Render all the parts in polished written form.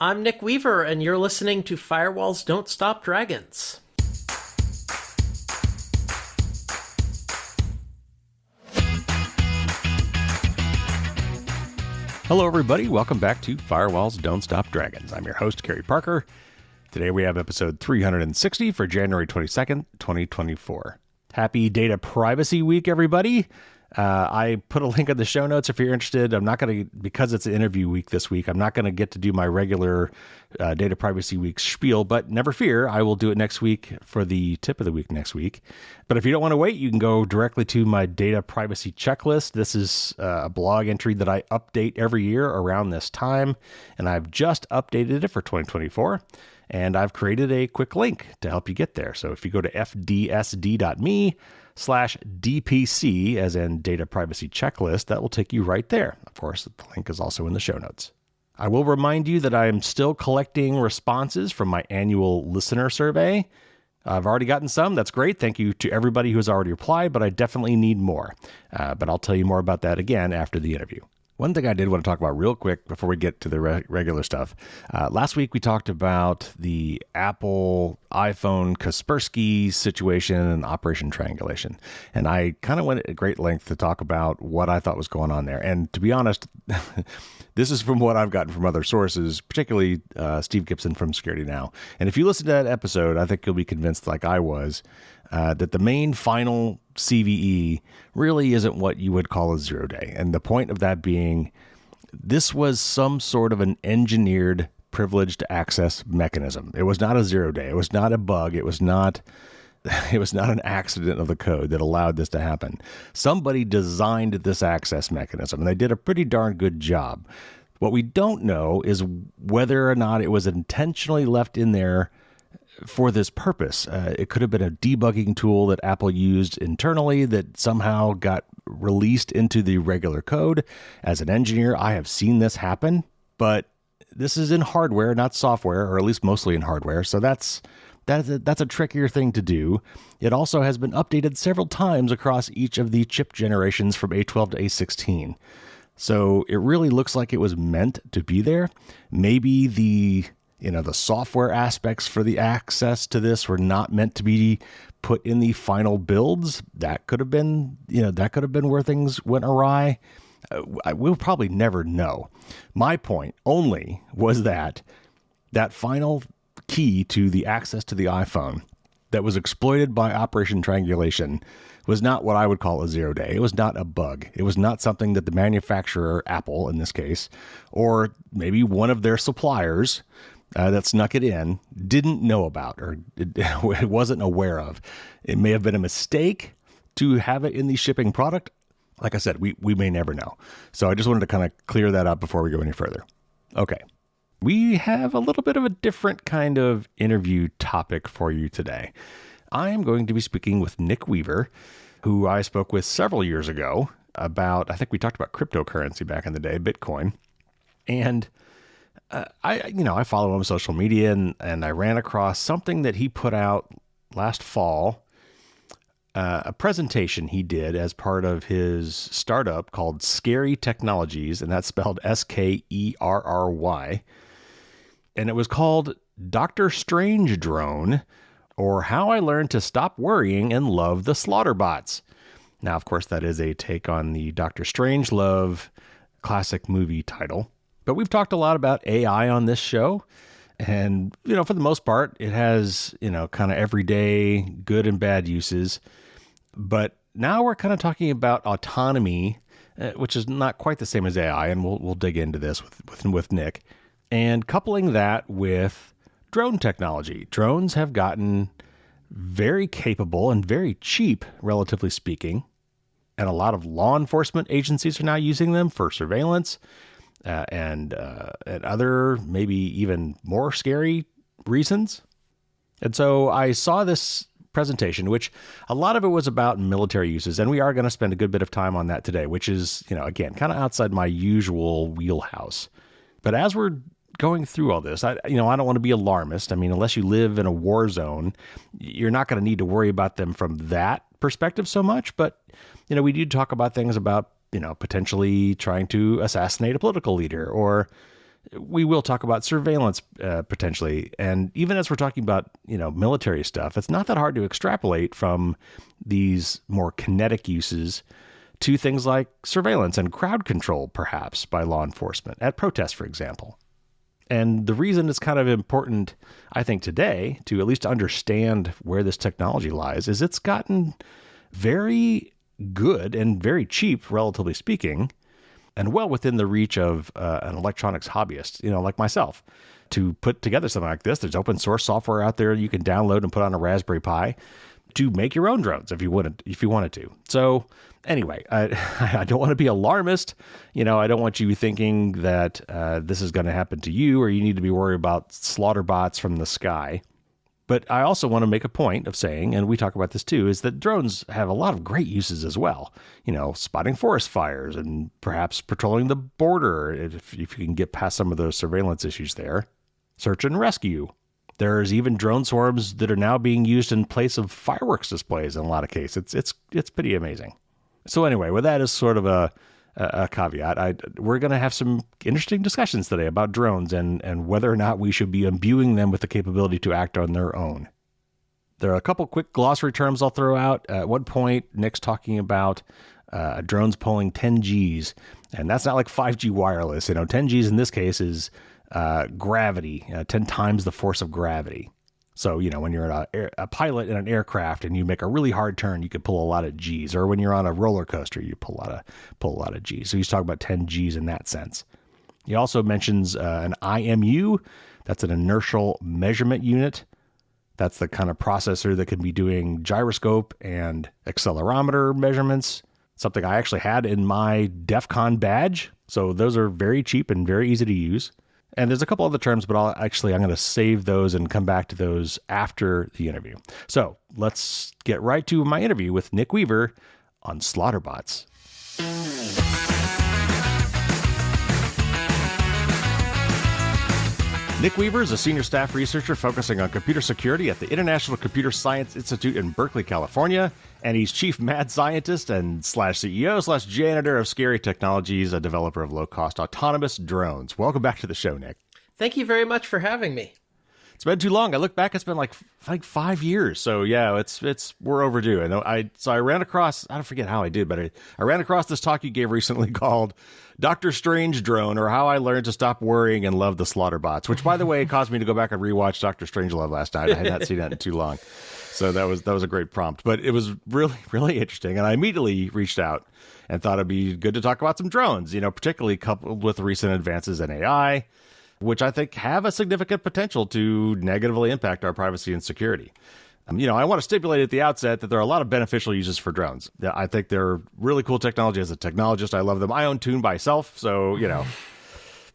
I'm Nick Weaver, and you're listening to Firewalls Don't Stop Dragons. Hello, everybody. Welcome back to Firewalls Don't Stop Dragons. I'm your host, Skerry Parker. Today we have episode 360 for January 22nd, 2024. Happy Data Privacy Week, everybody. I put a link in the show notes if you're interested. I'm not going to, because it's an interview week this week, I'm not going to get to do my regular Data Privacy Week spiel, but never fear, I will do it next week for the tip of the week next week. But if you don't want to wait, you can go directly to my Data Privacy Checklist. This is a blog entry that I update every year around this time, and I've just updated it for 2024. And I've created a quick link to help you get there. So if you go to fdsd.me/DPC, as in Data Privacy Checklist, that will take you right there. Of course, the link is also in the show notes. I will remind you that I am still collecting responses from my annual listener survey. I've already gotten some. That's great. Thank you to everybody who has already replied, but I definitely need more. But I'll tell you more about that again after the interview. One thing I did want to talk about real quick before we get to the regular stuff. Last week we talked about the Apple iPhone Kaspersky situation and Operation Triangulation. And I kind of went at great length to talk about what I thought was going on there. And to be honest, this is from what I've gotten from other sources, particularly Steve Gibson from Security Now. And if you listen to that episode, I think you'll be convinced, like I was, that the main final CVE really isn't what you would call a 0-day. And the point of that being, this was some sort of an engineered privileged access mechanism. It was not a 0-day. It was not a bug. It was not an accident of the code that allowed this to happen. Somebody designed this access mechanism, and they did a pretty darn good job. What we don't know is whether or not it was intentionally left in there for this purpose. It could have been a debugging tool that Apple used internally that somehow got released into the regular code. As an engineer, I have seen this happen, but this is in hardware, not software, or at least mostly in hardware. So that's a trickier thing to do. It also has been updated several times across each of the chip generations from A12 to A16. So it really looks like it was meant to be there. Maybe the software aspects for the access to this were not meant to be put in the final builds. That could have been where things went awry. We'll probably never know. My point only was that final key to the access to the iPhone that was exploited by Operation Triangulation was not what I would call a 0-day. It was not a bug. It was not something that the manufacturer, Apple in this case, or maybe one of their suppliers that snuck it in, didn't know about or it wasn't aware of. It may have been a mistake to have it in the shipping product. Like I said, we may never know. So I just wanted to kind of clear that up before we go any further. Okay. We have a little bit of a different kind of interview topic for you today. I am going to be speaking with Nick Weaver, who I spoke with several years ago about, I think we talked about cryptocurrency back in the day, Bitcoin. And I follow him on social media, and I ran across something that he put out last fall, a presentation he did as part of his startup called Skerry Technologies, and that's spelled Skerry. And it was called Dr. Strange Drone, or How I Learned to Stop Worrying and Love the Slaughterbots. Now, of course, that is a take on the Dr. Strangelove classic movie title. But we've talked a lot about AI on this show. And, for the most part, it has, kind of everyday good and bad uses. But now we're kind of talking about autonomy, which is not quite the same as AI. And we'll dig into this with Nick. And coupling that with drone technology. Drones have gotten very capable and very cheap, relatively speaking. And a lot of law enforcement agencies are now using them for surveillance. And other, maybe even more scary reasons. And so I saw this presentation, which a lot of it was about military uses. And we are going to spend a good bit of time on that today, which is, again, kind of outside my usual wheelhouse. But as we're going through all this, I don't want to be alarmist. I mean, unless you live in a war zone, you're not going to need to worry about them from that perspective so much. But, we do talk about things about, potentially trying to assassinate a political leader or, We will talk about surveillance potentially. And even as we're talking about, military stuff, it's not that hard to extrapolate from these more kinetic uses to things like surveillance and crowd control, perhaps, by law enforcement at protests, for example. And the reason it's kind of important, I think, today to at least understand where this technology lies is it's gotten very good and very cheap, relatively speaking, and well within the reach of an electronics hobbyist, like myself, to put together something like this. There's open source software out there you can download and put on a Raspberry Pi to make your own drones if you wanted to. So anyway, I don't want to be alarmist. I don't want you thinking that this is going to happen to you or you need to be worried about Slaughterbots from the sky. But I also want to make a point of saying, and we talk about this too, is that drones have a lot of great uses as well. Spotting forest fires and perhaps patrolling the border if you can get past some of those surveillance issues there. Search and rescue. There's even drone swarms that are now being used in place of fireworks displays in a lot of cases. It's pretty amazing. So anyway, with that as sort of a caveat, we're going to have some interesting discussions today about drones and whether or not we should be imbuing them with the capability to act on their own. There are a couple quick glossary terms I'll throw out. At one point, Nick's talking about drones pulling 10 Gs, and that's not like 5G wireless. 10 Gs in this case is gravity, 10 times the force of gravity. So, when you're a pilot in an aircraft and you make a really hard turn, you could pull a lot of Gs. Or when you're on a roller coaster, you pull a lot of Gs. So he's talking about 10 Gs in that sense. He also mentions an IMU. That's an inertial measurement unit. That's the kind of processor that can be doing gyroscope and accelerometer measurements, something I actually had in my DEF CON badge. So those are very cheap and very easy to use. And there's a couple other terms, but I'm going to save those and come back to those after the interview. So let's get right to my interview with Nick Weaver on Slaughterbots. Nick Weaver is a senior staff researcher focusing on computer security at the International Computer Science Institute in Berkeley, California, and he's chief mad scientist and /CEO/janitor of Skerry Technologies, a developer of low-cost autonomous drones. Welcome back to the show, Nick. Thank you very much for having me. It's been too long. I look back, it's been like 5 years. So yeah, we're overdue. And I ran across, I don't forget how I did, but I ran across this talk you gave recently called Dr. Strange Drone, or How I Learned to Stop Worrying and Love the Slaughterbots, which, by the way, caused me to go back and rewatch Dr. Strangelove last night. I had not seen that in too long. So that was a great prompt, but it was really, really interesting. And I immediately reached out and thought it'd be good to talk about some drones, particularly coupled with recent advances in AI, which I think have a significant potential to negatively impact our privacy and security. I want to stipulate at the outset that there are a lot of beneficial uses for drones. I think they're really cool technology. As a technologist, I love them. I own two myself, so,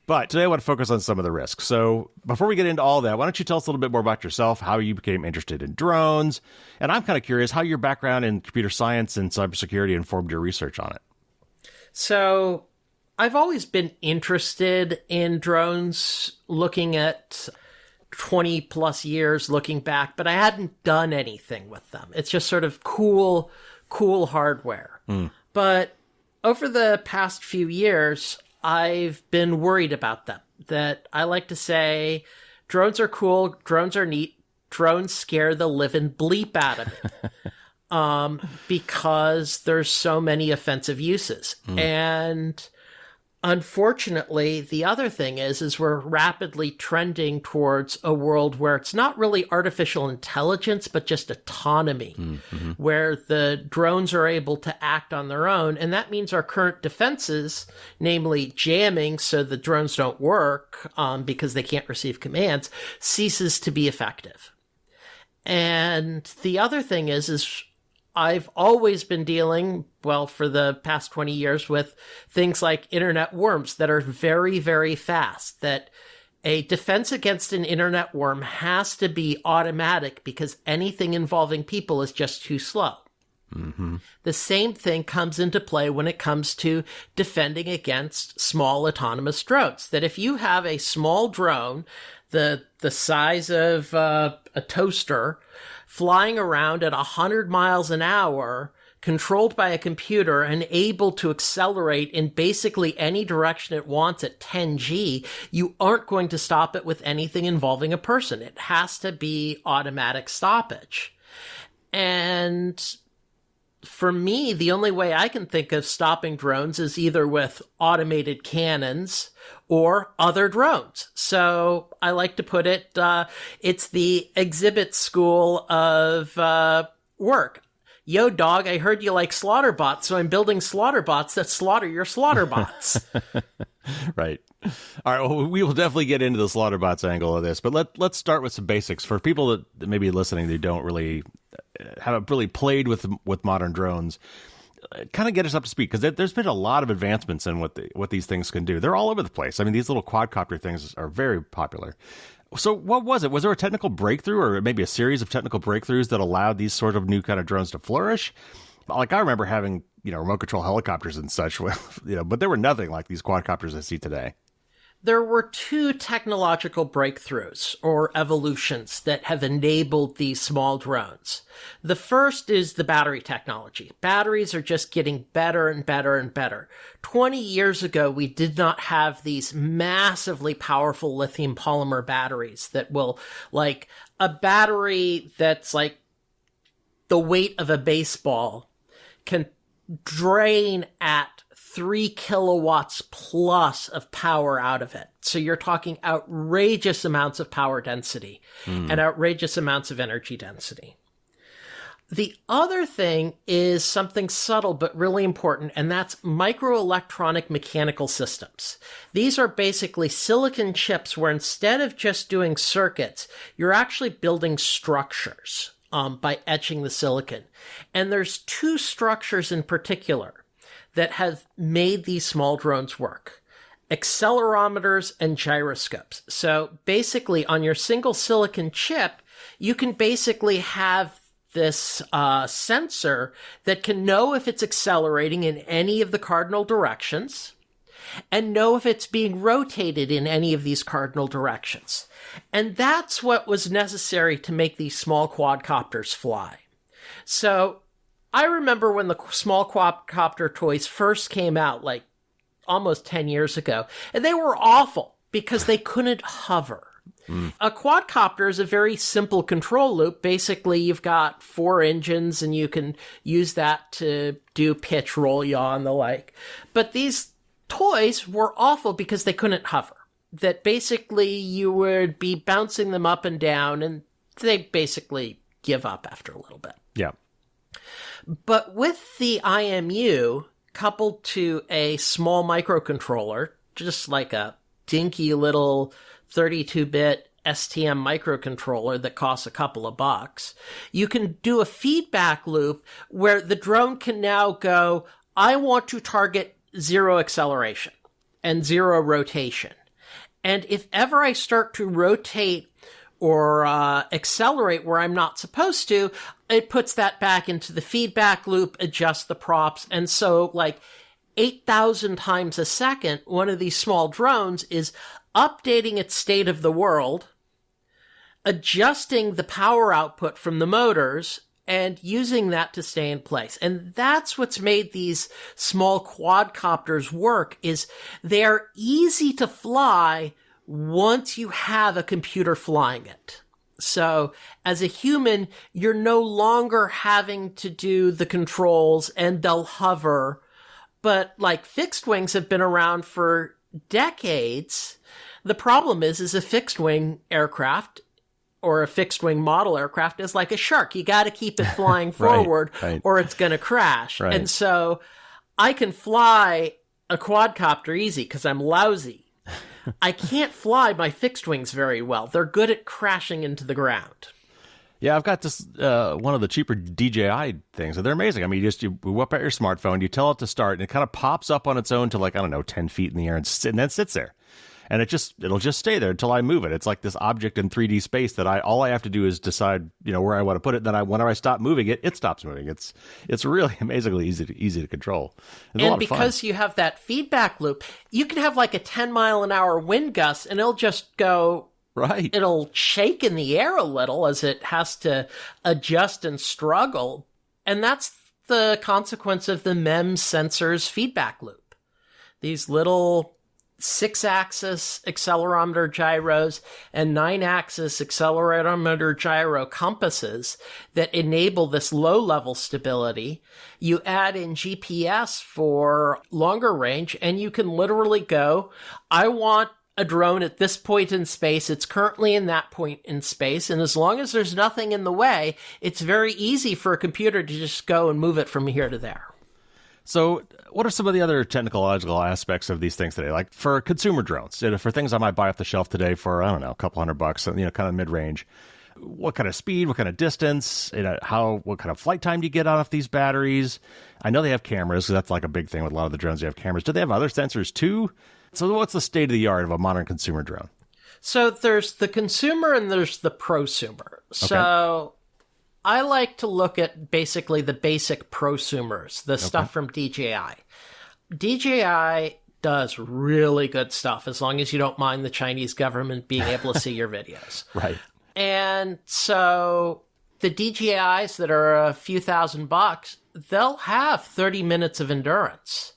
But today I want to focus on some of the risks. So before we get into all that, why don't you tell us a little bit more about yourself, how you became interested in drones, and I'm kind of curious how your background in computer science and cybersecurity informed your research on it. So I've always been interested in drones, looking at 20 plus years looking back, but I hadn't done anything with them. It's just sort of cool hardware. But over the past few years, I've been worried about them. That I like to say, drones are cool, drones are neat, drones scare the living bleep out of me. Because there's so many offensive uses. And unfortunately, the other thing is we're rapidly trending towards a world where it's not really artificial intelligence, but just autonomy, where the drones are able to act on their own. And that means our current defenses, namely jamming so the drones don't work because they can't receive commands, ceases to be effective. And the other thing is I've always been dealing, for the past 20 years with things like internet worms that are very, very fast, that a defense against an internet worm has to be automatic because anything involving people is just too slow. The same thing comes into play when it comes to defending against small autonomous drones, that if you have a small drone, the size of a toaster, flying around at 100 miles an hour, controlled by a computer and able to accelerate in basically any direction it wants at 10G, you aren't going to stop it with anything involving a person. It has to be automatic stoppage. And for me, the only way I can think of stopping drones is either with automated cannons or other drones. So I like to put it, it's the exhibit school of work. Yo, dog, I heard you like Slaughterbots, so I'm building Slaughterbots that slaughter your Slaughterbots. Right. All right. Well, we will definitely get into the Slaughterbots angle of this, but let's start with some basics for people that may be listening who don't really haven't really played with modern drones. Kind of get us up to speed, because there's been a lot of advancements in what these things can do. They're all over the place. I mean, these little quadcopter things are very popular. So what was it? Was there a technical breakthrough, or maybe a series of technical breakthroughs that allowed these sort of new kind of drones to flourish? Like, I remember having, remote control helicopters and such, but there were nothing like these quadcopters I see today. There were two technological breakthroughs or evolutions that have enabled these small drones. The first is the battery technology. Batteries are just getting better and better and better. 20 years ago, we did not have these massively powerful lithium polymer batteries that will, like, a battery that's like the weight of a baseball can drain at 3 kilowatts plus of power out of it. So you're talking outrageous amounts of power density and outrageous amounts of energy density. The other thing is something subtle but really important, and that's microelectronic mechanical systems. These are basically silicon chips where instead of just doing circuits, you're actually building structures by etching the silicon. And there's two structures in particular that have made these small drones work: accelerometers and gyroscopes. So basically, on your single silicon chip, you can basically have this sensor that can know if it's accelerating in any of the cardinal directions and know if it's being rotated in any of these cardinal directions. And that's what was necessary to make these small quadcopters fly. So I remember when the small quadcopter toys first came out, like almost 10 years ago, and they were awful because they couldn't hover. A quadcopter is a very simple control loop. Basically, you've got 4 engines, and you can use that to do pitch, roll, yaw, and the like. But these toys were awful because they couldn't hover. That basically you would be bouncing them up and down, and they basically give up after a little bit. Yeah. But with the IMU coupled to a small microcontroller, just like a dinky little 32-bit STM microcontroller that costs a couple of bucks, you can do a feedback loop where the drone can now go, I want to target 0 acceleration and 0 rotation. And if ever I start to rotate or accelerate where I'm not supposed to, it puts that back into the feedback loop, adjusts the props. And so, like, 8,000 times a second, one of these small drones is updating its state of the world, adjusting the power output from the motors, and using that to stay in place. And that's what's made these small quadcopters work, is they're easy to fly once you have a computer flying it. So as a human, you're no longer having to do the controls and they'll hover. But like fixed wings have been around for decades. The problem is a fixed wing aircraft or a fixed wing model aircraft is like a shark. You got to keep it flying forward right. or it's going to crash. Right. And so I can fly a quadcopter easy because I'm lousy. I can't fly my fixed wings very well. They're good at crashing into the ground. Yeah, I've got this, one of the cheaper DJI things, and they're amazing. I mean, you whip out your smartphone, you tell it to start, and it kind of pops up on its own to 10 feet in the air, and then sits there. And it'll just stay there until I move it. It's like this object in 3D space that all I have to do is decide, where I want to put it. And then whenever I stop moving it, it stops moving. It's really amazingly easy to control. It's a lot of fun. Because you have that feedback loop, you can have like a 10-mile-an-hour wind gust, and it'll just go. Right. It'll shake in the air a little as it has to adjust and struggle. And that's the consequence of the MEMS sensor's feedback loop. These little 6-axis accelerometer gyros and 9-axis accelerometer gyro compasses that enable this low-level stability. You add in GPS for longer range, and you can literally go, I want a drone at this point in space. It's currently in that point in space. And as long as there's nothing in the way, it's very easy for a computer to just go and move it from here to there. So what are some of the other technological aspects of these things today? Like for consumer drones, for things I might buy off the shelf today for, I don't know, a couple $100, kind of mid-range. What kind of speed, what kind of distance, what kind of flight time do you get off these batteries? I know they have cameras, so that's like a big thing with a lot of the drones. They have cameras. Do they have other sensors too? So what's the state of the art of a modern consumer drone? So there's the consumer and there's the prosumer. So I like to look at basically the basic prosumers, the stuff from DJI. DJI does really good stuff as long as you don't mind the Chinese government being able to see your videos. Right. And so the DJIs that are a few $1,000, they'll have 30 minutes of endurance.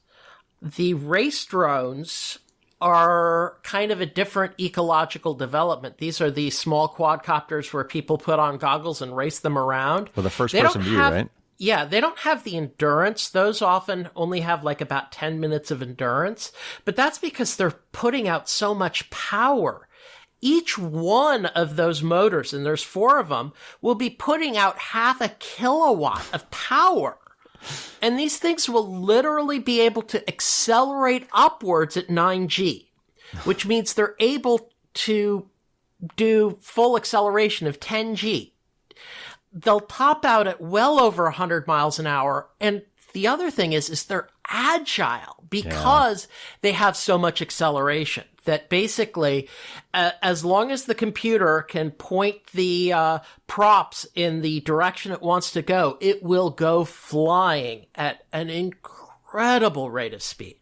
The race drones are kind of a different ecological development. These are the small quadcopters where people put on goggles and race them around. Well, the first-person view, right? Yeah, they don't have the endurance. Those often only have like about 10 minutes of endurance. But that's because they're putting out so much power. Each one of those motors, and there's 4 of them, will be putting out 0.5 kilowatt of power. And these things will literally be able to accelerate upwards at 9G, which means they're able to do full acceleration of 10G. They'll top out at well over 100 miles an hour. And the other thing is they're agile because they have so much acceleration that basically, as long as the computer can point the props in the direction it wants to go, it will go flying at an incredible rate of speed.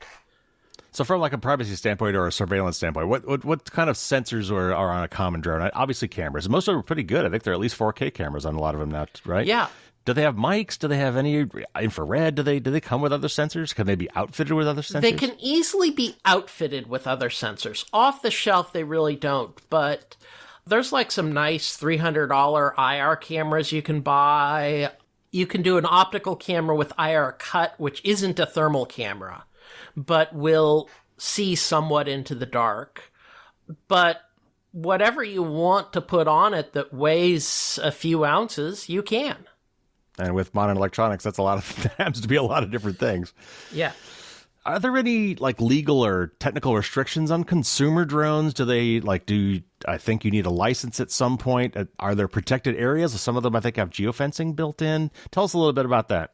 So from like a privacy standpoint or a surveillance standpoint, what kind of sensors are on a common drone? Obviously cameras. Most of them are pretty good. I think there are at least 4K cameras on a lot of them now, right? Yeah. Do they have mics? Do they have any infrared? Do they come with other sensors? Can they be outfitted with other sensors? They can easily be outfitted with other sensors. Off the shelf, they really don't. But there's like some nice $300 IR cameras you can buy. You can do an optical camera with IR cut, which isn't a thermal camera, but will see somewhat into the dark. But whatever you want to put on it that weighs a few ounces, you can. And with modern electronics, that happens to be a lot of different things. Yeah. Are there any like legal or technical restrictions on consumer drones? I think you need a license at some point? Are there protected areas? Some of them I think have geofencing built in. Tell us a little bit about that.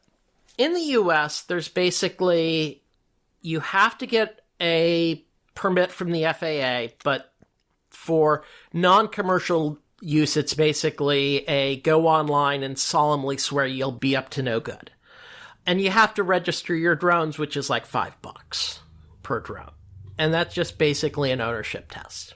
In the US, there's basically, you have to get a permit from the FAA, but for non-commercial use, it's basically a go online and solemnly swear you'll be up to no good. And you have to register your drones, which is like $5 per drone. And that's just basically an ownership test.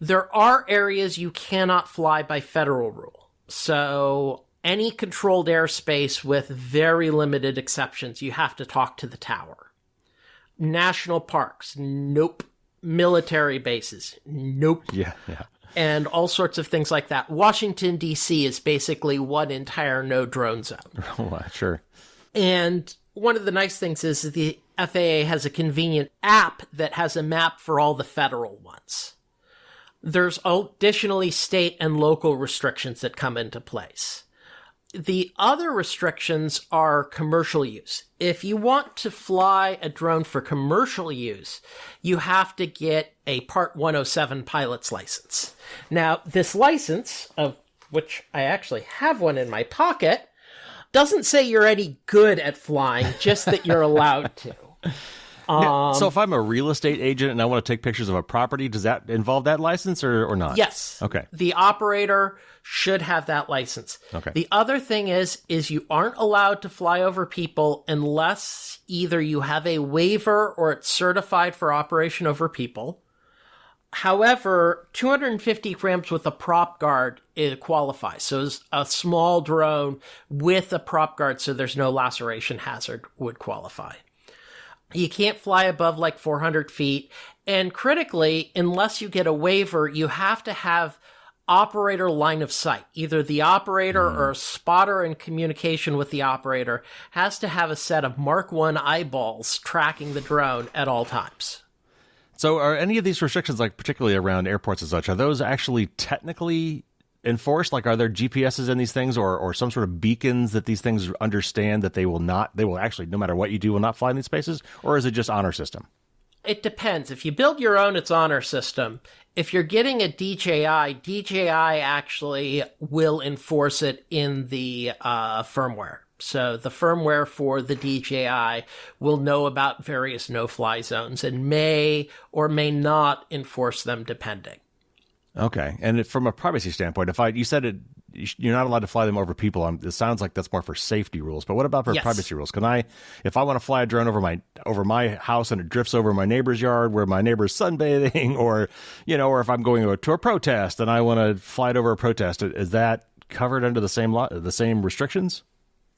There are areas you cannot fly by federal rule. So any controlled airspace with very limited exceptions, you have to talk to the tower. National parks, nope. Military bases, nope. Yeah. And all sorts of things like that. Washington, D.C. is basically one entire no-drone zone. Oh, sure. And one of the nice things is that the FAA has a convenient app that has a map for all the federal ones. There's additionally state and local restrictions that come into place. The other restrictions are commercial use. If you want to fly a drone for commercial use, you have to get a Part 107 pilot's license. Now, this license, of which I actually have one in my pocket, doesn't say you're any good at flying, just that you're allowed to. So if I'm a real estate agent and I want to take pictures of a property, does that involve that license or not? Yes. Okay. The operator should have that license. Okay. The other thing is you aren't allowed to fly over people unless either you have a waiver or it's certified for operation over people, However, 250 grams with a prop guard, it qualifies. So a small drone with a prop guard, so there's no laceration hazard, would qualify. You can't fly above like 400 feet. And critically, unless you get a waiver, you have to have operator line of sight. Either the operator or a spotter in communication with the operator has to have a set of Mark I eyeballs tracking the drone at all times. So are any of these restrictions, like particularly around airports and such, are those actually technically enforced? Like, are there GPSs in these things or some sort of beacons that these things understand that they will actually, no matter what you do, will not fly in these spaces? Or is it just honor system? It depends. If you build your own, it's honor system. If you're getting a DJI actually will enforce it in the firmware. So the firmware for the DJI will know about various no-fly zones and may or may not enforce them depending. Okay. And from a privacy standpoint, you said you're not allowed to fly them over people. It sounds like that's more for safety rules. But what about for privacy rules? If I want to fly a drone over my house and it drifts over my neighbor's yard where my neighbor's sunbathing, or if I'm going to a protest and I want to fly it over a protest, is that covered under the same restrictions?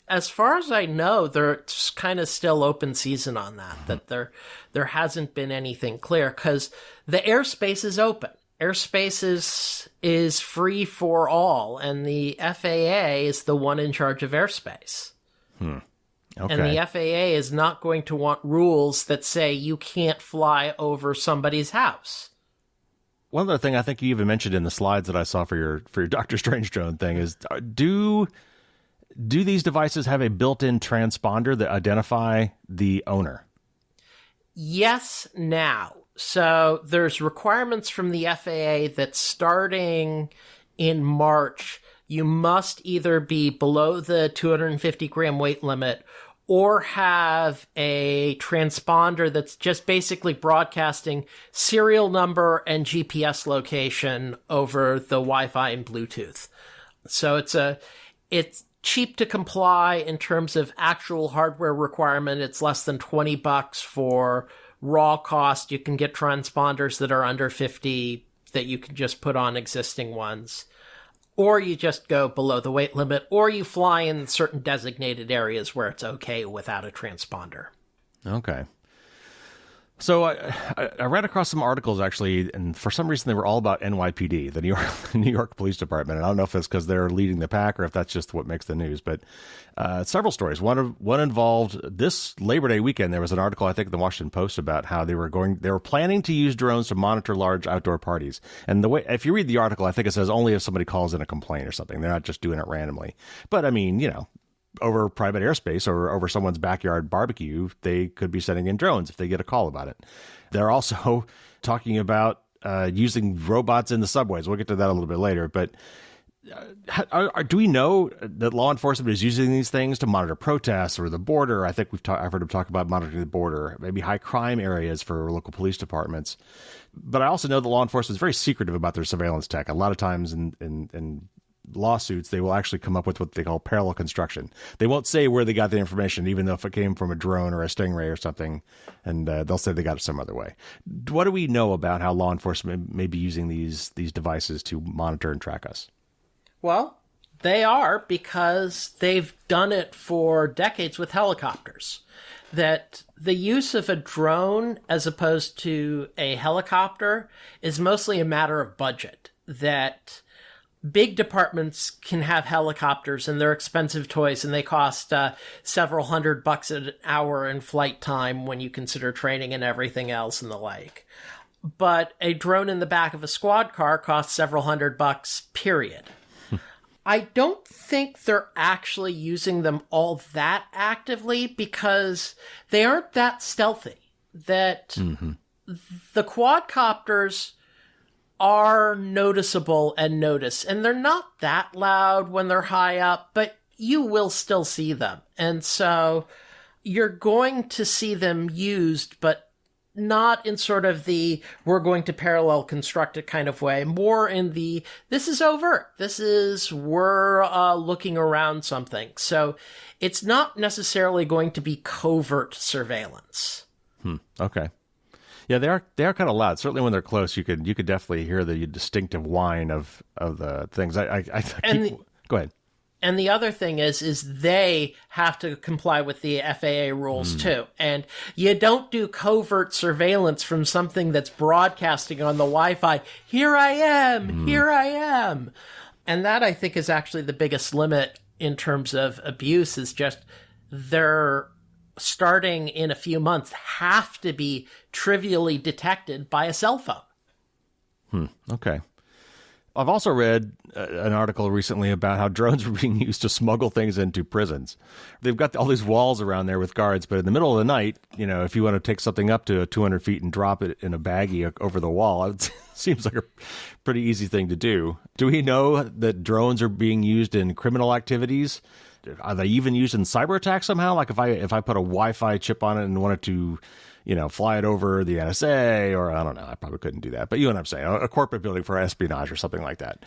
As far as I know, there's kind of still open season on that. That there hasn't been anything clear because the airspace is open. Airspace is free for all, and the FAA is the one in charge of airspace. Okay. And the FAA is not going to want rules that say you can't fly over somebody's house. One other thing I think you even mentioned in the slides that I saw for your Doctor Strange drone thing is, do these devices have a built-in transponder that identify the owner? Yes, now. So there's requirements from the FAA that starting in March, you must either be below the 250 gram weight limit or have a transponder that's just basically broadcasting serial number and GPS location over the Wi-Fi and Bluetooth. So it's cheap to comply in terms of actual hardware requirement. It's less than $20 for raw cost. You can get transponders that are under 50 that you can just put on existing ones. Or you just go below the weight limit, or you fly in certain designated areas where it's okay without a transponder. Okay. So I ran across some articles, actually, and for some reason they were all about NYPD, the New York Police Department. And I don't know if it's because they're leading the pack or if that's just what makes the news. But several stories. One involved this Labor Day weekend. There was an article, I think, in the Washington Post about how they were planning to use drones to monitor large outdoor parties. And if you read the article, I think it says only if somebody calls in a complaint or something. They're not just doing it randomly. But I mean, over private airspace or over someone's backyard barbecue, they could be sending in drones if they get a call about it. They're also talking about using robots in the subways. We'll get to that a little bit later. But do we know that law enforcement is using these things to monitor protests or the border? I think I've heard them talk about monitoring the border, maybe high crime areas for local police departments. But I also know that law enforcement is very secretive about their surveillance tech. A lot of times in lawsuits, they will actually come up with what they call parallel construction. They won't say where they got the information, even though if it came from a drone or a stingray or something, and they'll say they got it some other way. What do we know about how law enforcement may be using these devices to monitor and track us? Well, they are, because they've done it for decades with helicopters. That the use of a drone as opposed to a helicopter is mostly a matter of budget. That big departments can have helicopters and they're expensive toys and they cost several $100 an hour in flight time when you consider training and everything else and the like. But a drone in the back of a squad car costs several $100, period. I don't think they're actually using them all that actively because they aren't that stealthy. That the quadcopters are noticeable and noticed, and they're not that loud when they're high up, but you will still see them. And so you're going to see them used, but not in sort of the we're going to parallel construct it kind of way, more in the this is overt. This is we're looking around something. So it's not necessarily going to be covert surveillance. Okay. Yeah, they are kind of loud. Certainly when they're close, you could definitely hear the distinctive whine of the things. Go ahead. And the other thing is they have to comply with the FAA rules too. And you don't do covert surveillance from something that's broadcasting on the Wi-Fi. Here I am. Here I am. And that, I think, is actually the biggest limit in terms of abuse, is just they're starting in a few months have to be trivially detected by a cell phone. Okay. I've also read an article recently about how drones are being used to smuggle things into prisons. They've got all these walls around there with guards, but in the middle of the night, if you want to take something up to 200 feet and drop it in a baggie over the wall, it seems like a pretty easy thing to do. Do we know that drones are being used in criminal activities? Are they even used in cyber attacks somehow? Like if I put a Wi-Fi chip on it and wanted to fly it over the NSA, or I don't know, I probably couldn't do that. But you know what I'm saying, a corporate building for espionage or something like that.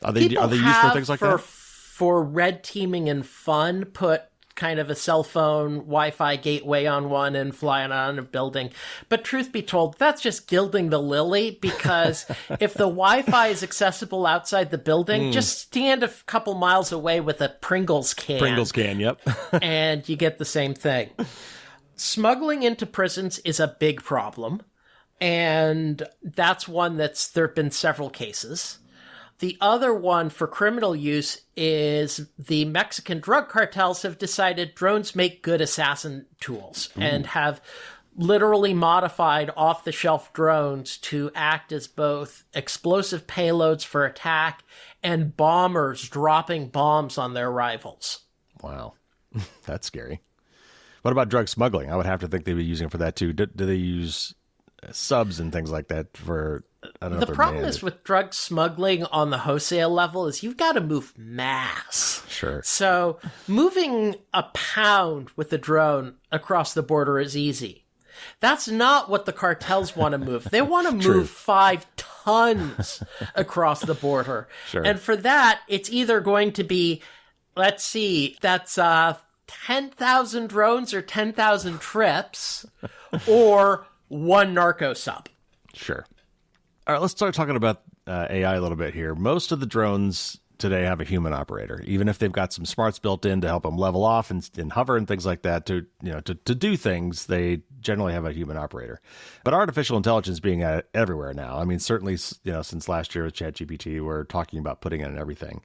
Are they used for things like that? For red teaming and fun, put kind of a cell phone Wi-Fi gateway on one and fly it on a building. But truth be told, that's just gilding the lily, because if the Wi-Fi is accessible outside the building, just stand a couple miles away with a Pringles can. Pringles can, yep. And you get the same thing. Smuggling into prisons is a big problem, and that's one there have been several cases. The other one for criminal use is the Mexican drug cartels have decided drones make good assassin tools and have literally modified off-the-shelf drones to act as both explosive payloads for attack and bombers dropping bombs on their rivals. Wow. That's scary. What about drug smuggling? I would have to think they'd be using it for that too. Do they use subs and things like that for? I don't know. The problem is with drug smuggling on the wholesale level is you've got to move mass. Sure. So moving a pound with a drone across the border is easy. That's not what the cartels want to move. They want to move 5 tons across the border. Sure. And for that, it's either going to be, let's see, that's 10,000 drones or 10,000 trips, or one narco sub. Sure. All right, let's start talking about AI a little bit here. Most of the drones today have a human operator, even if they've got some smarts built in to help them level off and hover and things like that. To do things, they generally have a human operator. But artificial intelligence being everywhere now. I mean, certainly, since last year with ChatGPT, we're talking about putting it in everything.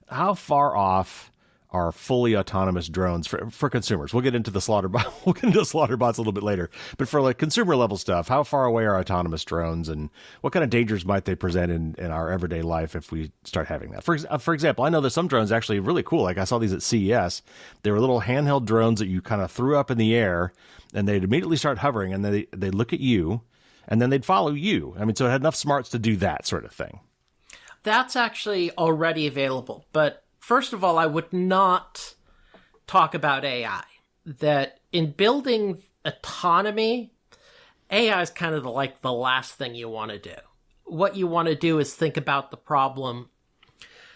How far off are fully autonomous drones for consumers? We'll get into the Slaughterbots a little bit later. But for like consumer level stuff, how far away are autonomous drones, and what kind of dangers might they present in our everyday life if we start having that? For example, I know there's some drones actually really cool. Like I saw these at CES. They were little handheld drones that you kind of threw up in the air, and they'd immediately start hovering, and they'd look at you, and then they'd follow you. I mean, so it had enough smarts to do that sort of thing. That's actually already available, but first of all, I would not talk about AI. That in building autonomy, AI is kind of like the last thing you want to do. What you want to do is think about the problem.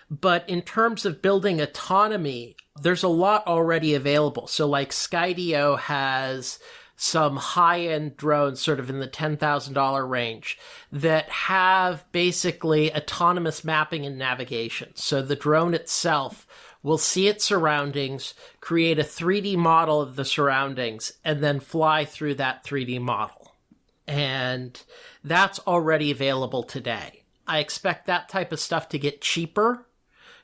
But in terms of building autonomy, there's a lot already available. So like Skydio has some high-end drones sort of in the $10,000 range that have basically autonomous mapping and navigation. So the drone itself will see its surroundings, create a 3D model of the surroundings, and then fly through that 3D model. And that's already available today. I expect that type of stuff to get cheaper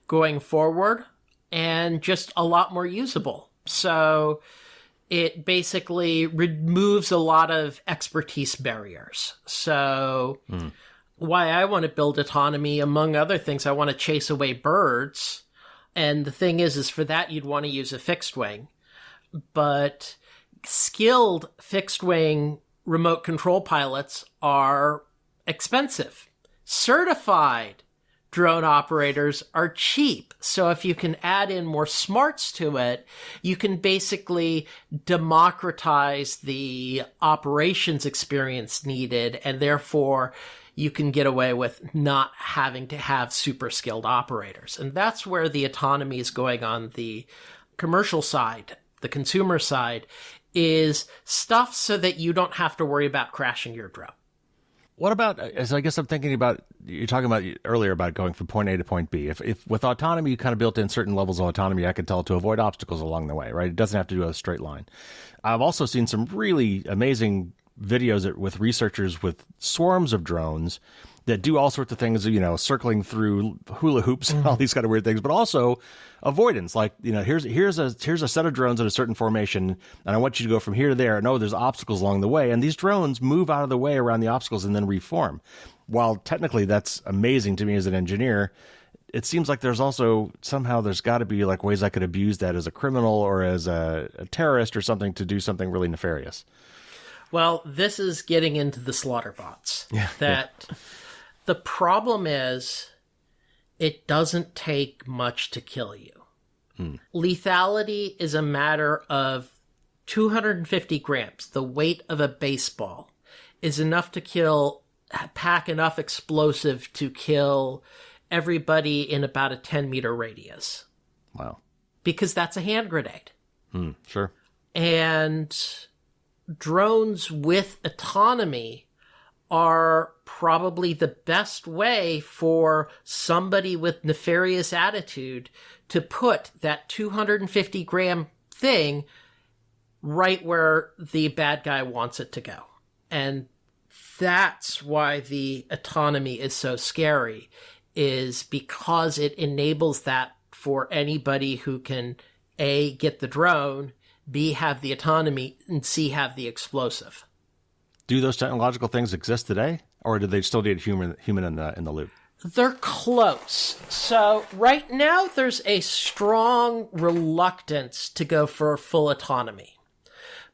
going forward and just a lot more usable. So it basically removes a lot of expertise barriers. So why I want to build autonomy, among other things, I want to chase away birds. And the thing is for that, you'd want to use a fixed wing. But skilled fixed wing remote control pilots are expensive. Certified drone operators are cheap. So if you can add in more smarts to it, you can basically democratize the operations experience needed, and therefore you can get away with not having to have super skilled operators. And that's where the autonomy is going on the commercial side, the consumer side, is stuff so that you don't have to worry about crashing your drone. What about, as I guess I'm thinking about, you're talking about earlier about going from point A to point B. If with autonomy, you kind of built in certain levels of autonomy, I could tell to avoid obstacles along the way, right? It doesn't have to do a straight line. I've also seen some really amazing videos with researchers with swarms of drones that do all sorts of things, circling through hula hoops and all these kind of weird things, but also avoidance. Like, here's a set of drones in a certain formation, and I want you to go from here to there. No, there's obstacles along the way, and these drones move out of the way around the obstacles and then reform. While technically that's amazing to me as an engineer, it seems like there's also somehow there's got to be like ways I could abuse that as a criminal or as a terrorist or something to do something really nefarious. Well, this is getting into the Slaughterbots. Yeah. The problem is, it doesn't take much to kill you. Lethality is a matter of 250 grams. The weight of a baseball is enough to pack enough explosive to kill everybody in about a 10-meter radius. Wow. Because that's a hand grenade. Sure. And drones with autonomy are probably the best way for somebody with nefarious attitude to put that 250-gram thing right where the bad guy wants it to go. And that's why the autonomy is so scary, is because it enables that for anybody who can, A, get the drone, B, have the autonomy, and C, have the explosive. Do those technological things exist today, or do they still need a human in the loop? They're close. So right now there's a strong reluctance to go for full autonomy.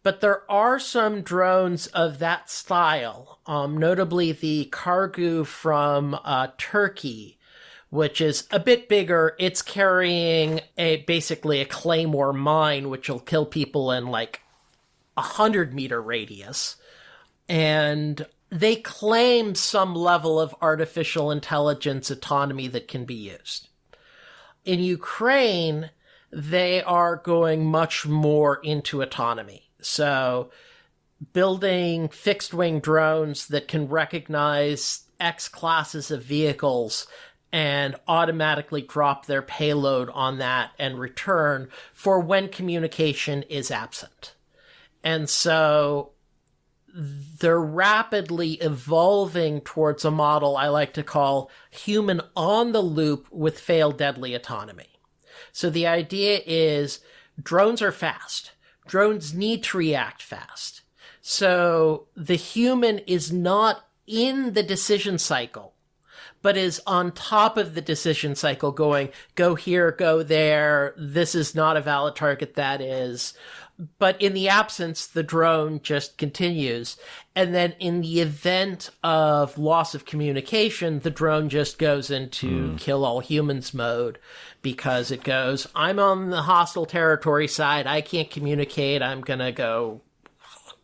But there are some drones of that style, notably the Kargu from Turkey, which is a bit bigger. It's carrying basically a claymore mine, which will kill people in like 100-meter radius. And they claim some level of artificial intelligence autonomy that can be used. In Ukraine, they are going much more into autonomy. So building fixed-wing drones that can recognize X classes of vehicles and automatically drop their payload on that and return for when communication is absent. And so they're rapidly evolving towards a model I like to call human on the loop with failed deadly autonomy. So the idea is drones are fast. Drones need to react fast. So the human is not in the decision cycle, but is on top of the decision cycle going, go here, go there. This is not a valid target. That is. But in the absence, the drone just continues. And then in the event of loss of communication, the drone just goes into kill all humans mode because it goes, I'm on the hostile territory side. I can't communicate. I'm going to go.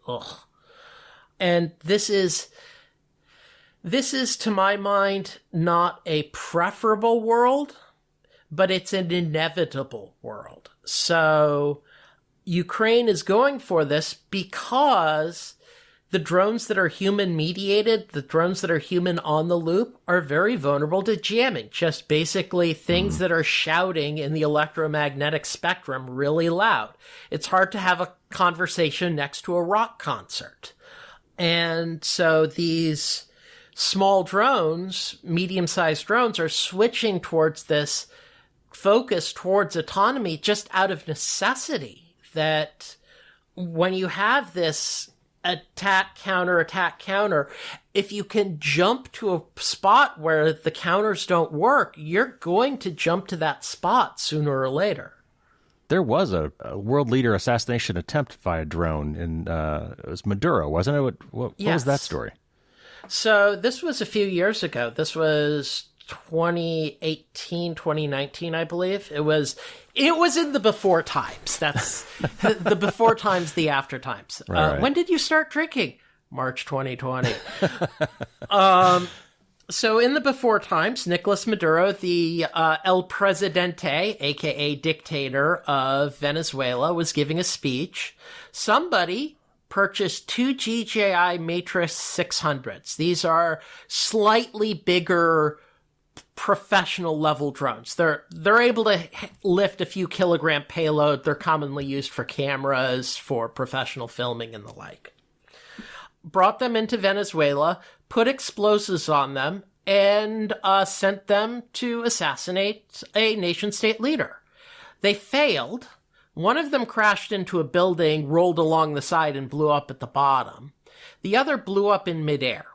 Ugh. And this is, to my mind, not a preferable world, but it's an inevitable world. So Ukraine is going for this because the drones that are human mediated, the drones that are human on the loop, are very vulnerable to jamming. Just basically things that are shouting in the electromagnetic spectrum really loud. It's hard to have a conversation next to a rock concert. And so these small drones, medium-sized drones, are switching towards this focus towards autonomy just out of necessity. That when you have this attack, counter, if you can jump to a spot where the counters don't work, you're going to jump to that spot sooner or later. There was a world leader assassination attempt via drone in, it was Maduro, wasn't it? What was that story? So this was a few years ago. This was 2018, 2019, I believe. It was in the before times. That's the before times, the after times. Right. When did you start drinking? March 2020. So in the before times, Nicolas Maduro, the El Presidente, aka dictator of Venezuela, was giving a speech. Somebody purchased 2 DJI Matrix 600s. These are slightly bigger professional level drones. They're able to lift a few kilogram payload. They're commonly used for cameras, for professional filming and the like. Brought them into Venezuela, put explosives on them, and sent them to assassinate a nation-state leader. They failed. One of them crashed into a building, rolled along the side, and blew up at the bottom. The other blew up in midair.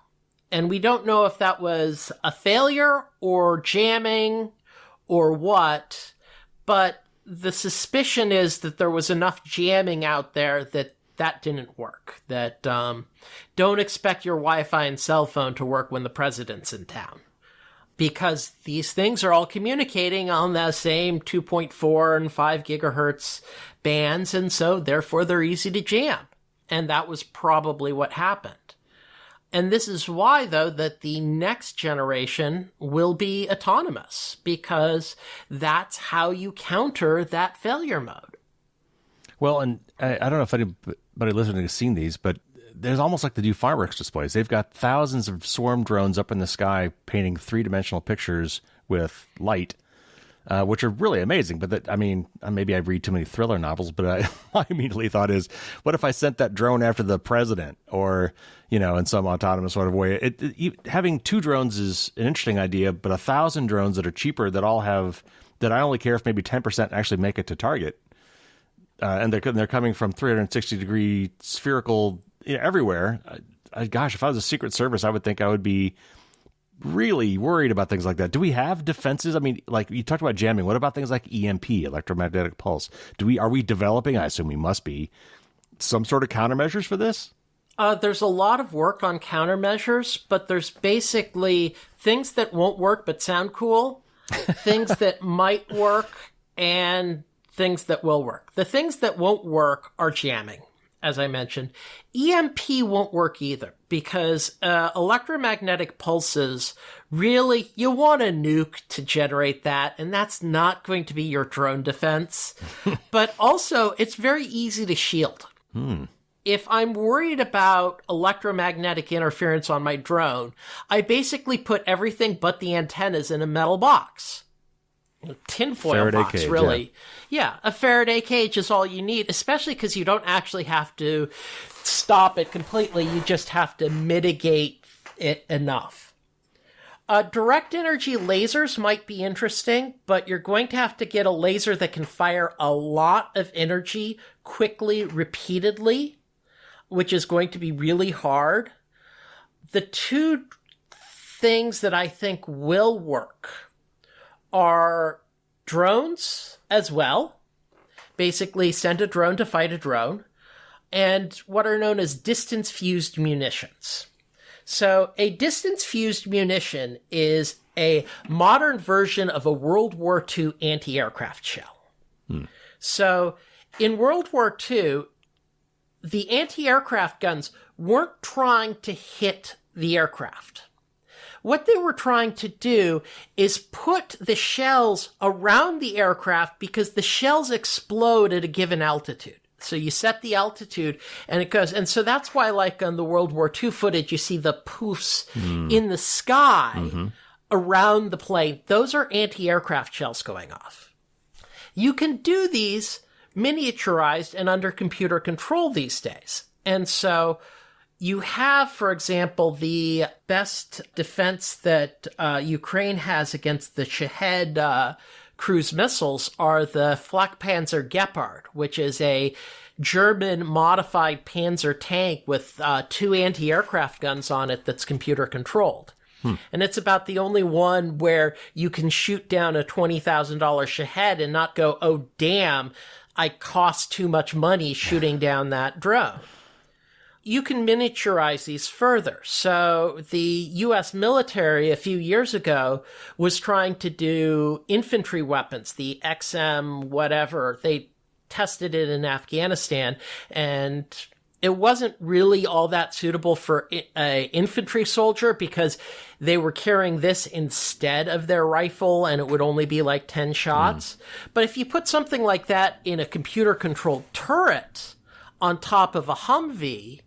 And we don't know if that was a failure or jamming or what, but the suspicion is that there was enough jamming out there that didn't work. That don't expect your Wi-Fi and cell phone to work when the president's in town. Because these things are all communicating on the same 2.4 and 5 gigahertz bands, and so therefore they're easy to jam. And that was probably what happened. And this is why, though, that the next generation will be autonomous, because that's how you counter that failure mode. Well, and I don't know if anybody listening has seen these, but there's almost like the new fireworks displays. They've got thousands of swarm drones up in the sky painting three-dimensional pictures with light, which are really amazing. But maybe I read too many thriller novels, but my immediately thought is, what if I sent that drone after the president, or, in some autonomous sort of way? Having 2 drones is an interesting idea, but 1,000 drones that are cheaper that I only care if maybe 10% actually make it to target. And they're coming from 360-degree spherical everywhere. Gosh, if I was a Secret Service, I would think I would be really worried about things like that. Do we have defenses? I mean, like you talked about jamming. What about things like EMP, electromagnetic pulse? Are we developing? I assume we must be some sort of countermeasures for this. There's a lot of work on countermeasures, but there's basically things that won't work but sound cool, things that might work, and things that will work. The things that won't work are jamming, as I mentioned. EMP won't work either, because electromagnetic pulses, really, you want a nuke to generate that, and that's not going to be your drone defense. But also, it's very easy to shield. If I'm worried about electromagnetic interference on my drone, I basically put everything but the antennas in a metal box. Tinfoil Faraday box, cage, really. Yeah, a Faraday cage is all you need, especially because you don't actually have to stop it completely. You just have to mitigate it enough. Direct energy lasers might be interesting, but you're going to have to get a laser that can fire a lot of energy quickly, repeatedly, which is going to be really hard. The 2 things that I think will work are drones as well. Basically, send a drone to fight a drone. And what are known as distance-fused munitions. So a distance-fused munition is a modern version of a World War II anti-aircraft shell. So in World War II, the anti-aircraft guns weren't trying to hit the aircraft. What they were trying to do is put the shells around the aircraft, because the shells explode at a given altitude. So you set the altitude and it goes. And so that's why, like on the World War II footage, you see the poofs in the sky around the plane. Those are anti-aircraft shells going off. You can do these miniaturized and under computer control these days. And so you have, for example, the best defense that Ukraine has against the Shahed cruise missiles are the Flakpanzer Gepard, which is a German modified Panzer tank with 2 anti-aircraft guns on it that's computer controlled. And it's about the only one where you can shoot down a $20,000 Shahed and not go, oh, damn, I cost too much money shooting down that drone. You can miniaturize these further. So the U.S. military a few years ago was trying to do infantry weapons, the XM whatever. They tested it in Afghanistan, and It wasn't really all that suitable for an infantry soldier because they were carrying this instead of their rifle and it would only be like 10 shots. But if you put something like that in a computer-controlled turret on top of a Humvee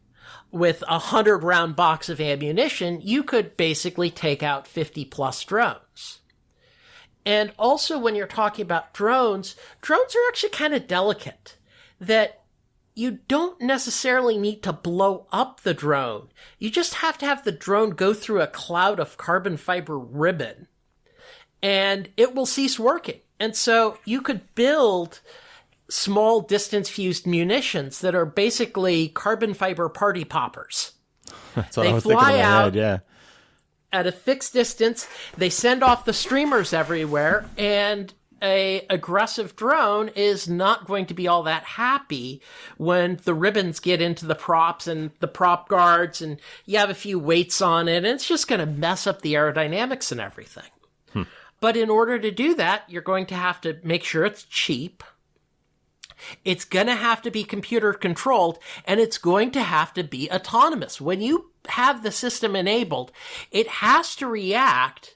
with a 100-round box of ammunition, you could basically take out 50-plus drones. And also when you're talking about drones are actually kind of delicate. That you don't necessarily need to blow up the drone. You just have to have the drone go through a cloud of carbon fiber ribbon, and it will cease working. And so you could build small distance-fused munitions that are basically carbon fiber party poppers. That's what I was thinking in my head, yeah. At a fixed distance, they send off the streamers everywhere, and a aggressive drone is not going to be all that happy when the ribbons get into the props and the prop guards and you have a few weights on it, and it's just going to mess up the aerodynamics and everything. But in order to do that, you're going to have to make sure it's cheap. It's going to have to be computer controlled, and it's going to have to be autonomous. When you have the system enabled, it has to react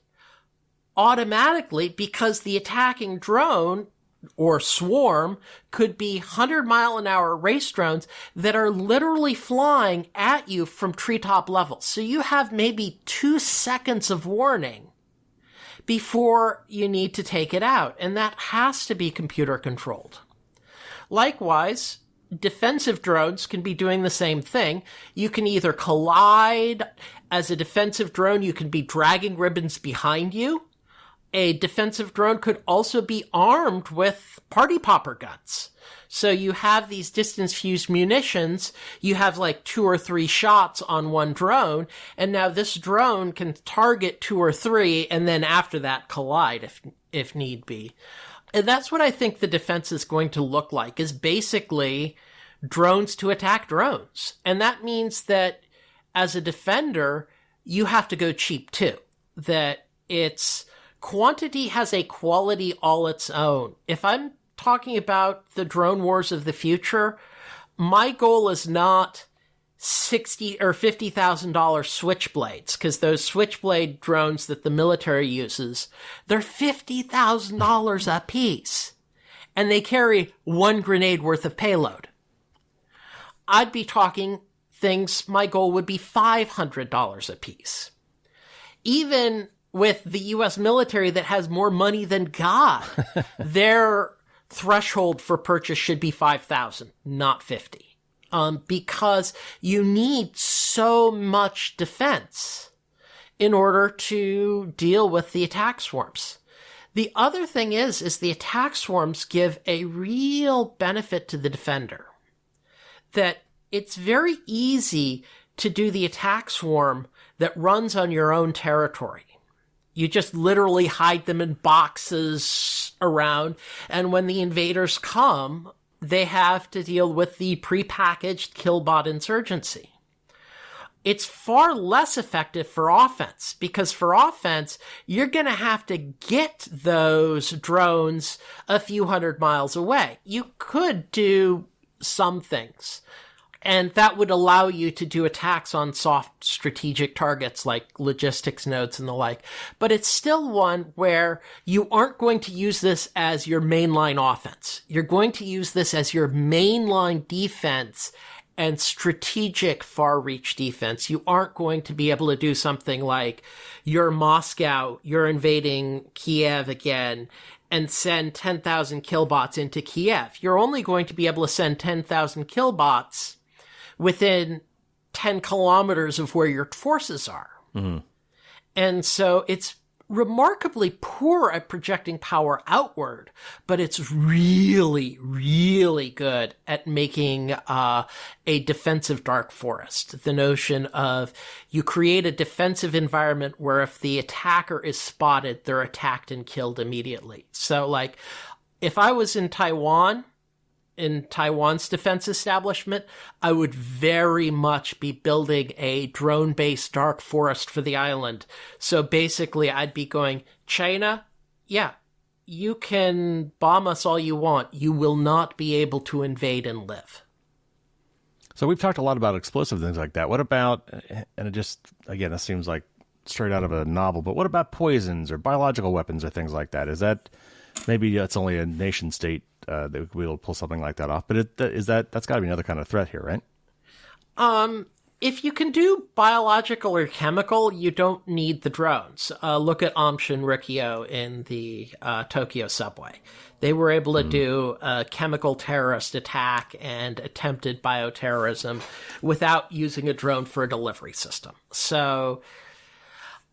automatically because the attacking drone or swarm could be 100-mile-an-hour race drones that are literally flying at you from treetop levels. So you have maybe 2 seconds of warning before you need to take it out, and that has to be computer controlled. Likewise, defensive drones can be doing the same thing. You can either collide. As a defensive drone, you can be dragging ribbons behind you. A defensive drone could also be armed with party popper guns. So you have these distance-fused munitions. You have like 2 or 3 shots on one drone, and now this drone can target 2 or 3, and then after that collide if need be. And that's what I think the defense is going to look like, is basically drones to attack drones. And that means that as a defender, you have to go cheap too. That it's quantity has a quality all its own. If I'm talking about the drone wars of the future, my goal is not $60,000 or $50,000 switchblades, because those switchblade drones that the military uses, they're $50,000 a piece, and they carry 1 grenade worth of payload. I'd be talking things, my goal would be $500 a piece. Even with the U.S. military that has more money than God, their threshold for purchase should be $5,000, not $50,000. Because you need so much defense in order to deal with the attack swarms. The other thing is the attack swarms give a real benefit to the defender. That it's very easy to do the attack swarm that runs on your own territory. You just literally hide them in boxes around, and when the invaders come, they have to deal with the prepackaged killbot insurgency. It's far less effective for offense, because for offense, you're going to have to get those drones a few 100 miles away. You could do some things, and that would allow you to do attacks on soft strategic targets like logistics nodes and the like. But it's still one where you aren't going to use this as your mainline offense. You're going to use this as your mainline defense and strategic far-reach defense. You aren't going to be able to do something like you're Moscow, you're invading Kiev again, and send 10,000 killbots into Kiev. You're only going to be able to send 10,000 killbots within 10 kilometers of where your forces are. Mm-hmm. And so it's remarkably poor at projecting power outward, but it's really, really good at making a defensive dark forest. The notion of you create a defensive environment where if the attacker is spotted, they're attacked and killed immediately. So like if I was in Taiwan's defense establishment, I would very much be building a drone-based dark forest for the island. So basically, I'd be going, China, yeah, you can bomb us all you want. You will not be able to invade and live. So we've talked a lot about explosive things like that. What about, and it just, again, it seems like straight out of a novel, but what about poisons or biological weapons or things like that? Is that, maybe that's only a nation state that would be able to pull something like that off, but that's got to be another kind of threat here, right? If you can do biological or chemical, you don't need the drones. Look at Aum Shinrikyo in the Tokyo subway. They were able to do a chemical terrorist attack and attempted bioterrorism without using a drone for a delivery system. So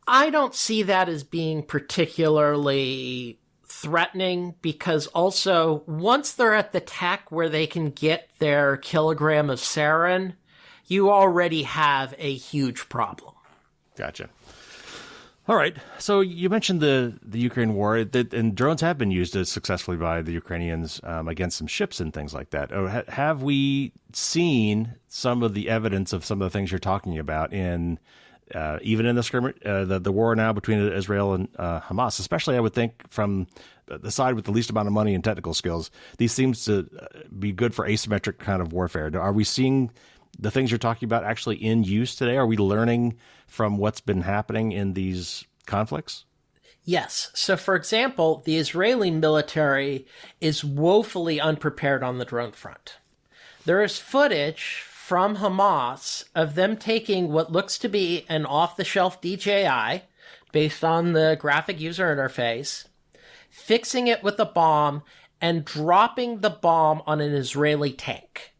I don't see that as being particularly threatening, because also once they're at the tech where they can get their kilogram of sarin, you already have a huge problem. Gotcha. All right. So you mentioned the Ukraine war, and drones have been used successfully by the Ukrainians against some ships and things like that. Have we seen some of the evidence of some of the things you're talking about in even in the war now between Israel and Hamas? Especially, I would think, from the side with the least amount of money and technical skills, these seems to be good for asymmetric kind of warfare. Are we seeing the things you're talking about actually in use today? Are we learning from what's been happening in these conflicts? Yes. So, for example, the Israeli military is woefully unprepared on the drone front. There is footage from Hamas of them taking what looks to be an off-the-shelf DJI, based on the graphic user interface, fixing it with a bomb, and dropping the bomb on an Israeli tank.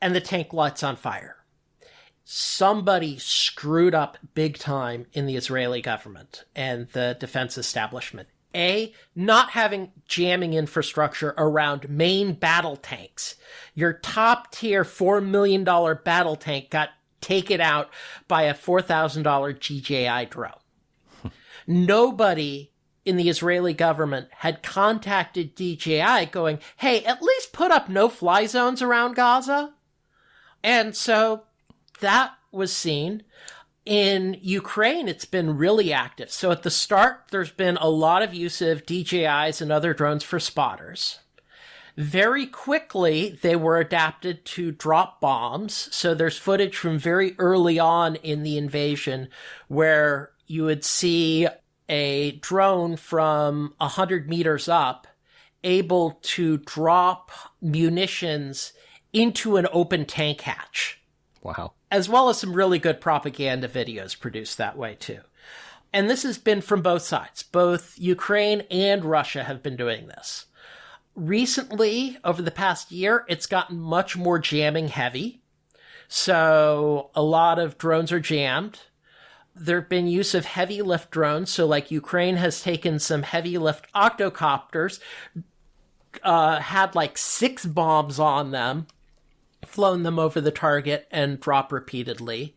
And the tank lights on fire. Somebody screwed up big time in the Israeli government and the defense establishment. Not having jamming infrastructure around main battle tanks. Your top tier $4 million battle tank got taken out by a $4,000 DJI drone. Nobody in the Israeli government had contacted DJI going, hey, at least put up no-fly zones around Gaza. And so that was seen. In Ukraine, it's been really active. So at the start, there's been a lot of use of DJIs and other drones for spotters. Very quickly, they were adapted to drop bombs. So there's footage from very early on in the invasion where you would see a drone from 100 meters up able to drop munitions into an open tank hatch. Wow. As well as some really good propaganda videos produced that way, too. And this has been from both sides. Both Ukraine and Russia have been doing this. Recently, over the past year, it's gotten much more jamming heavy. So a lot of drones are jammed. There have been use of heavy lift drones. So like Ukraine has taken some heavy lift octocopters, had like 6 bombs on them, flown them over the target, and drop repeatedly.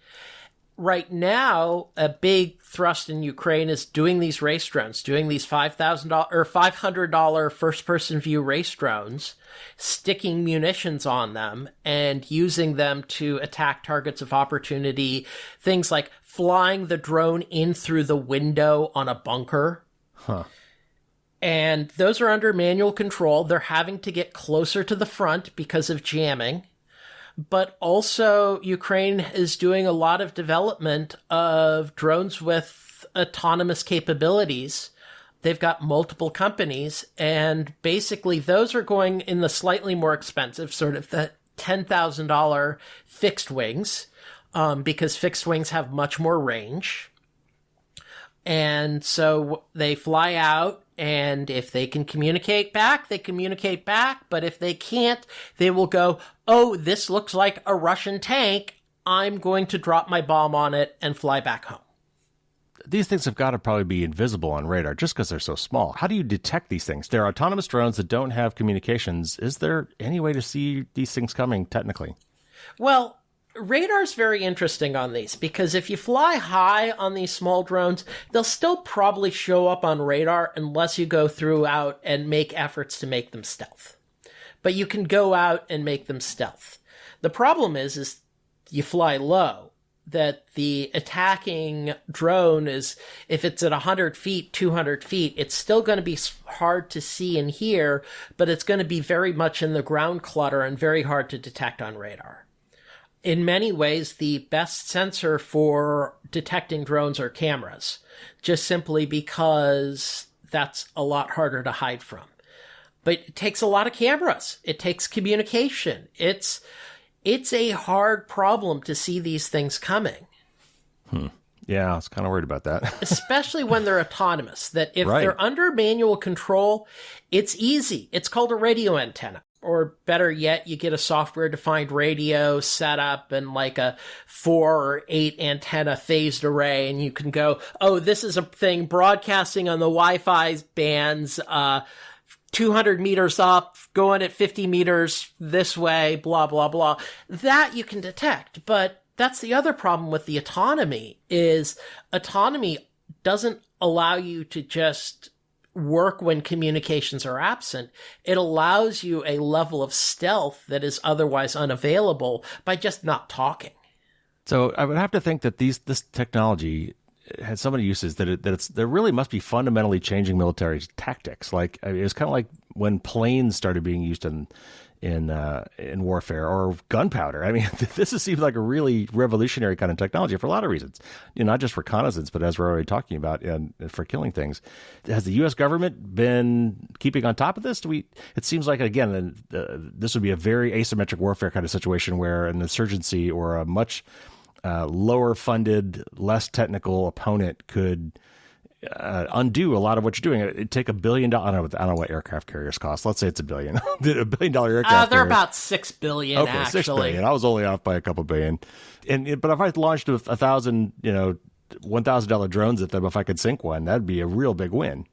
Right now, a big thrust in Ukraine is doing these race drones, doing these $5,000 or $500 first-person view race drones, sticking munitions on them, and using them to attack targets of opportunity. Things like flying the drone in through the window on a bunker. Huh. And those are under manual control. They're having to get closer to the front because of jamming. But also, Ukraine is doing a lot of development of drones with autonomous capabilities. They've got multiple companies, and basically those are going in the slightly more expensive, sort of the $10,000 fixed wings, because fixed wings have much more range. And so they fly out, and if they can communicate back, they communicate back. But if they can't, they will go, oh, this looks like a Russian tank. I'm going to drop my bomb on it and fly back home. These things have got to probably be invisible on radar just because they're so small. How do you detect these things? They're autonomous drones that don't have communications. Is there any way to see these things coming technically? Well, radar's very interesting on these, because if you fly high on these small drones, they'll still probably show up on radar unless you go throughout and make efforts to make them stealth. But you can go out and make them stealth. The problem is you fly low, that the attacking drone is, if it's at 100 feet, 200 feet, it's still going to be hard to see and hear, but it's going to be very much in the ground clutter and very hard to detect on radar. in many ways, the best sensor for detecting drones are cameras, just simply because that's a lot harder to hide from. But it takes a lot of cameras. It takes communication. It's a hard problem to see these things coming. Yeah, I was kind of worried about that. Especially when they're autonomous, that if Right. they're under manual control, it's easy. It's called a radio antenna. Or better yet, you get a software-defined radio set up and like a 4 or 8 antenna phased array, and you can go, oh, this is a thing broadcasting on the Wi-Fi bands, 200 meters up, going at 50 meters this way, blah, blah, blah. That you can detect. But that's the other problem with the autonomy, is autonomy doesn't allow you to just work when communications are absent. It allows you a level of stealth that is otherwise unavailable by just not talking. So I would have to think that this technology has so many uses that there really must be fundamentally changing military tactics. Like, I mean, it's kind of like when planes started being used in warfare, or gunpowder. I mean, this seems like a really revolutionary kind of technology for a lot of reasons. Not just reconnaissance, but as we're already talking about, and for killing things. Has the U.S. government been keeping on top of this? It seems like, again, this would be a very asymmetric warfare kind of situation where an insurgency or a much lower funded, less technical opponent could undo a lot of what you're doing. It'd take $1 billion. I don't know what aircraft carriers cost. Let's say it's $1 billion. $1 billion aircraft They're carrier. about $6 billion, okay, actually. $6 billion. I was only off by a couple billion. But if I launched 1,000, $1,000 drones at them, if I could sink one, that'd be a real big win.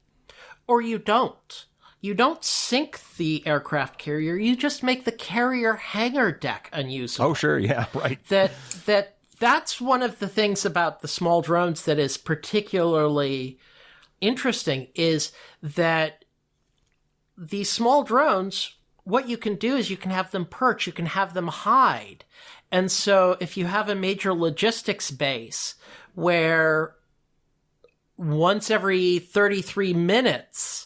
Or you don't. You don't sink the aircraft carrier. You just make the carrier hangar deck unusable. Oh, sure. Yeah, right. That's one of the things about the small drones that is particularly interesting, is that these small drones, what you can do is you can have them perch, you can have them hide. And so if you have a major logistics base where once every 33 minutes,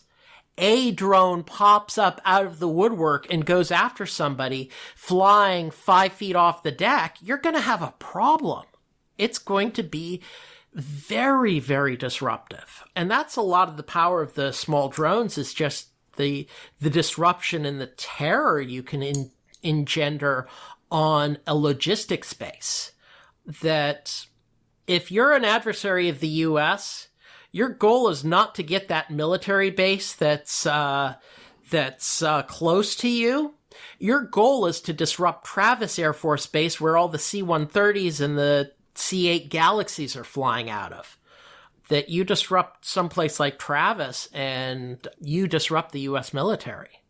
a drone pops up out of the woodwork and goes after somebody flying 5 feet off the deck, you're going to have a problem. It's going to be very, very disruptive. And that's a lot of the power of the small drones, is just the disruption and the terror you can engender on a logistics base. That if you're an adversary of the U.S., your goal is not to get that military base that's close to you. Your goal is to disrupt Travis Air Force Base, where all the C-130s and the C-8 Galaxies are flying out of. That you disrupt someplace like Travis, and you disrupt the U.S. military.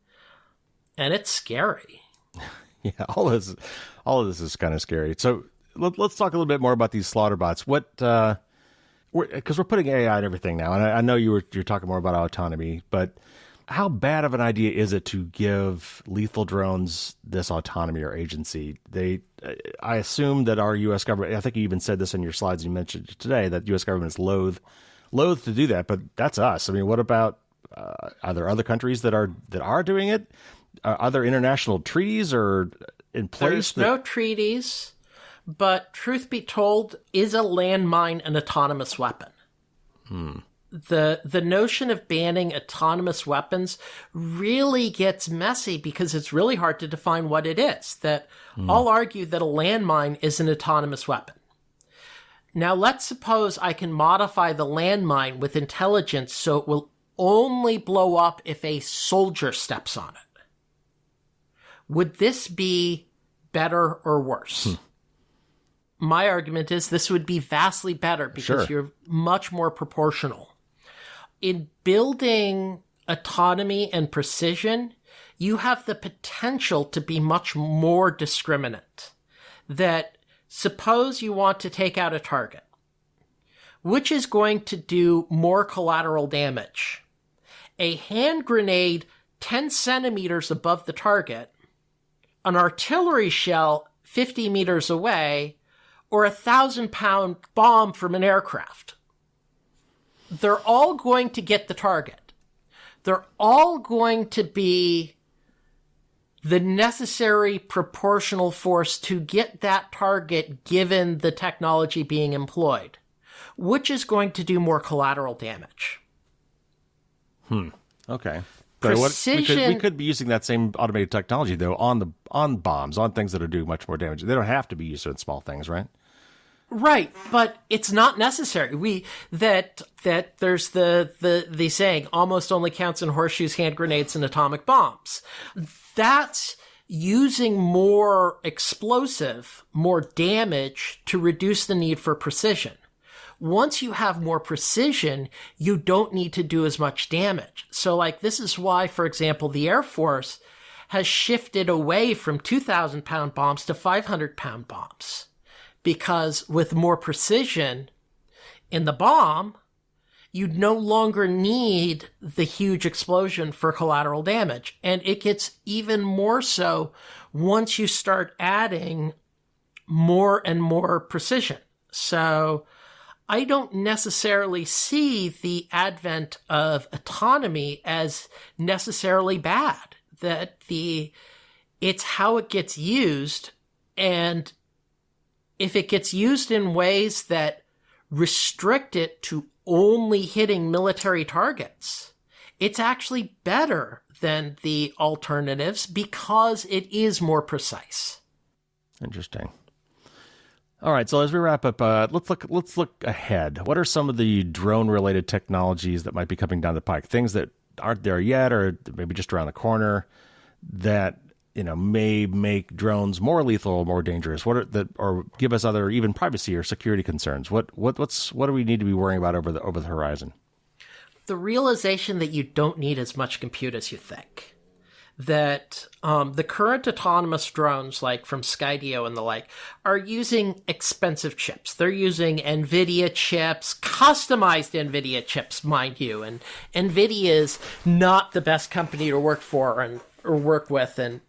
And it's scary. Yeah, all of this is kind of scary. So let's talk a little bit more about these Slaughterbots. What... because we're putting AI in everything now, and I know you're talking more about autonomy, but how bad of an idea is it to give lethal drones this autonomy or agency? I assume that our U.S. government, I think you even said this in your slides you mentioned today, that U.S. government is loath to do that, but that's us. I mean, what about, are there other countries that are doing it? Are there international treaties or in place? There's no treaties. But truth be told, is a landmine an autonomous weapon? The notion of banning autonomous weapons really gets messy, because it's really hard to define what it is. I'll argue that a landmine is an autonomous weapon. Now, let's suppose I can modify the landmine with intelligence so it will only blow up if a soldier steps on it. Would this be better or worse? My argument is this would be vastly better, because you're much more proportional. In building autonomy and precision, you have the potential to be much more discriminate. That suppose you want to take out a target. Which is going to do more collateral damage? A hand grenade 10 centimeters above the target, an artillery shell 50 meters away, or a 1,000-pound bomb from an aircraft. They're all going to get the target. They're all going to be the necessary proportional force to get that target given the technology being employed, which is going to do more collateral damage. Okay. Precision, we could be using that same automated technology though on bombs, on things that are doing much more damage. They don't have to be used on small things, right? right, but it's not necessary. That there's the saying, almost only counts in horseshoes, hand grenades, and atomic bombs. That's using more explosive, more damage to reduce the need for precision. Once you have more precision, you don't need to do as much damage. So this is why, for example, the Air Force has shifted away from 2,000-pound bombs to 500-pound bombs. Because with more precision in the bomb, you no longer need the huge explosion for collateral damage. And it gets even more so once you start adding more and more precision. So I don't necessarily see the advent of autonomy as necessarily bad. It's how it gets used, and if it gets used in ways that restrict it to only hitting military targets, it's actually better than the alternatives because it is more precise. Interesting. All right, so as we wrap up, let's look ahead. What are some of the drone-related technologies that might be coming down the pike? Things that aren't there yet, or maybe just around the corner, that may make drones more lethal, more dangerous? Or give us other even privacy or security concerns? What do we need to be worrying about over the horizon? The realization that you don't need as much compute as you think. That the current autonomous drones, like from Skydio and the like, are using expensive chips. They're using NVIDIA chips, customized NVIDIA chips, mind you. And NVIDIA is not the best company to work for or work with, and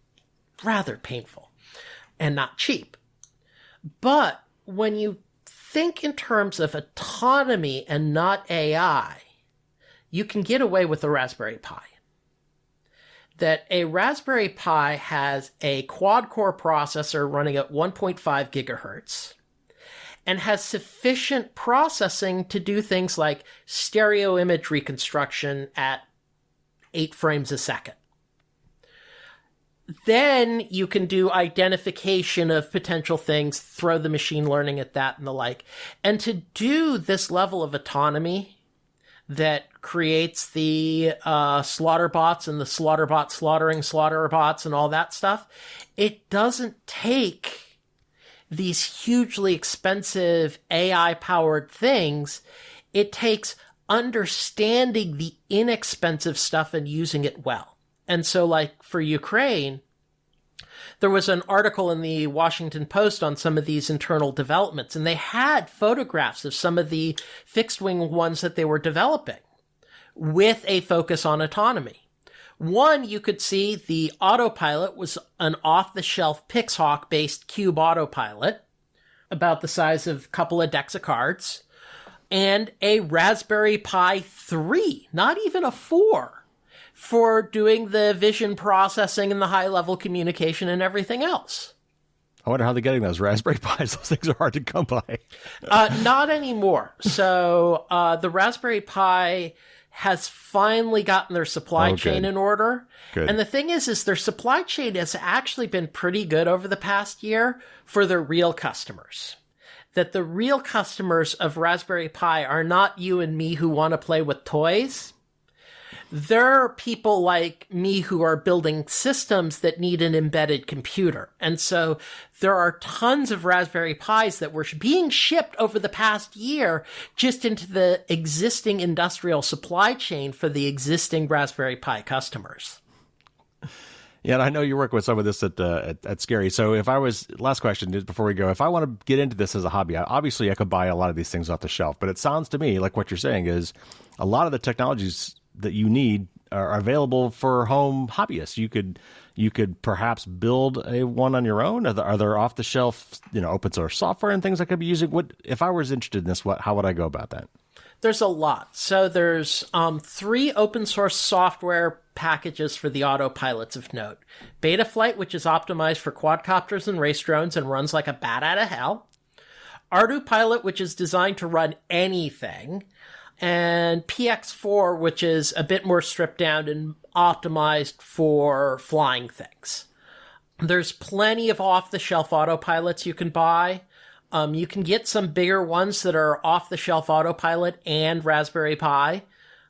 rather painful and not cheap. But when you think in terms of autonomy and not AI, you can get away with a Raspberry Pi. That a Raspberry Pi has a quad-core processor running at 1.5 gigahertz and has sufficient processing to do things like stereo image reconstruction at 8 frames a second. Then you can do identification of potential things, throw the machine learning at that and the like. And to do this level of autonomy that creates the Slaughterbots and the Slaughterbots slaughtering Slaughterbots and all that stuff, it doesn't take these hugely expensive AI-powered things. It takes understanding the inexpensive stuff and using it well. And so, for Ukraine, there was an article in the Washington Post on some of these internal developments, and they had photographs of some of the fixed-wing ones that they were developing with a focus on autonomy. One, you could see the autopilot was an off-the-shelf Pixhawk-based cube autopilot, about the size of a couple of decks of cards, and a Raspberry Pi 3, not even a 4, for doing the vision processing and the high-level communication and everything else. I wonder how they're getting those Raspberry Pis. Those things are hard to come by. Not anymore. So the Raspberry Pi has finally gotten their supply chain in order. Good. And the thing is their supply chain has actually been pretty good over the past year for their real customers. That the real customers of Raspberry Pi are not you and me who want to play with toys. They're people like me who are building systems that need an embedded computer. And so there are tons of Raspberry Pis that were being shipped over the past year just into the existing industrial supply chain for the existing Raspberry Pi customers. Yeah, and I know you work with some of this at Skerry. So last question before we go, if I want to get into this as a hobby, obviously I could buy a lot of these things off the shelf, but it sounds to me like what you're saying is a lot of the technologies that you need are available for home hobbyists. You could perhaps build one on your own. Are there off the shelf, open source software and things I could be using? If I was interested in this, how would I go about that? There's a lot. So there's 3 open source software packages for the autopilots of note. Betaflight, which is optimized for quadcopters and race drones and runs like a bat out of hell. ArduPilot, which is designed to run anything. And PX4, which is a bit more stripped down and optimized for flying things. There's plenty of off-the-shelf autopilots you can buy. You can get some bigger ones that are off-the-shelf autopilot and Raspberry Pi,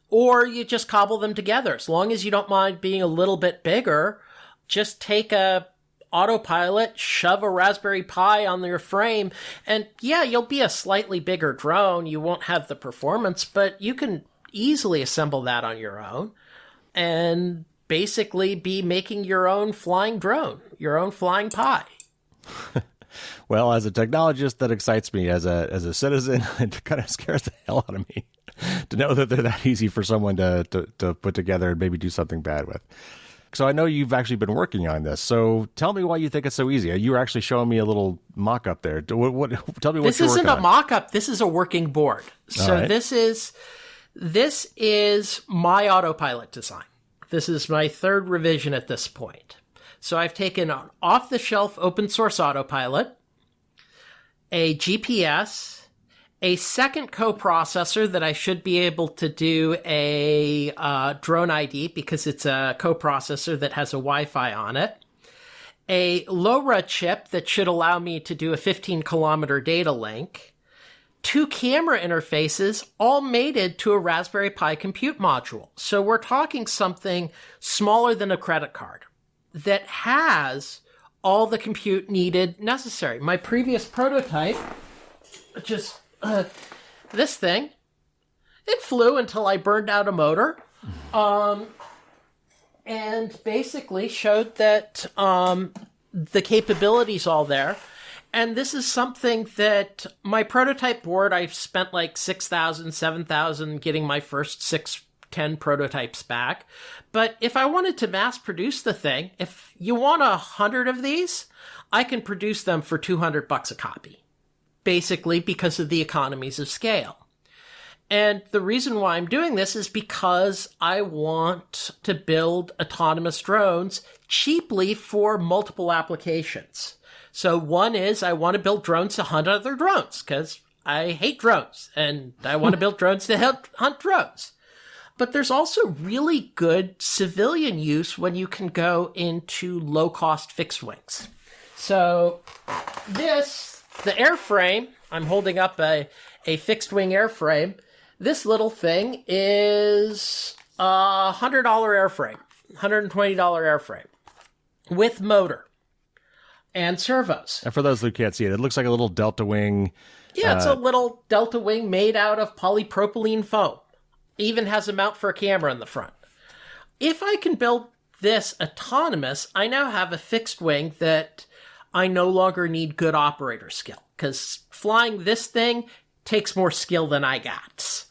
or you just cobble them together. As long as you don't mind being a little bit bigger, just take a autopilot, shove a Raspberry Pi on your frame, and yeah, you'll be a slightly bigger drone. You won't have the performance, but you can easily assemble that on your own and basically be making your own flying drone, your own flying Pi. Well, as a technologist, that excites me. As a citizen, it kind of scares the hell out of me to know that they're that easy for someone to put together and maybe do something bad with. So I know you've actually been working on this. So tell me why you think it's so easy. You were actually showing me a little mock-up there. Tell me what you're working on. This isn't a mock-up. This is a working board. So right. This is my autopilot design. This is my 3rd revision at this point. So I've taken an off-the-shelf open source autopilot, a GPS, a second coprocessor that I should be able to do a drone ID because it's a coprocessor that has a Wi-Fi on it, a LoRa chip that should allow me to do a 15-kilometer data link, 2 camera interfaces, all mated to a Raspberry Pi compute module. So we're talking something smaller than a credit card that has all the compute necessary. My previous prototype, just this thing, it flew until I burned out a motor, and basically showed that the capability's all there. And this is something that my prototype board, I've spent like $6,000, $7,000 getting my first 10 prototypes back. But if I wanted to mass produce the thing, if you want 100 of these, I can produce them for $200 a copy, basically because of the economies of scale. And the reason why I'm doing this is because I want to build autonomous drones cheaply for multiple applications. So one is I want to build drones to hunt other drones because I hate drones and I want to build drones to help hunt drones. But there's also really good civilian use when you can go into low-cost fixed wings. So the airframe, I'm holding up a fixed-wing airframe. This little thing is a $100 airframe, $120 airframe with motor and servos. And for those who can't see it, it looks like a little Delta wing. Yeah, it's a little Delta wing made out of polypropylene foam. Even has a mount for a camera in the front. If I can build this autonomous, I now have a fixed wing that I no longer need good operator skill, because flying this thing takes more skill than I got.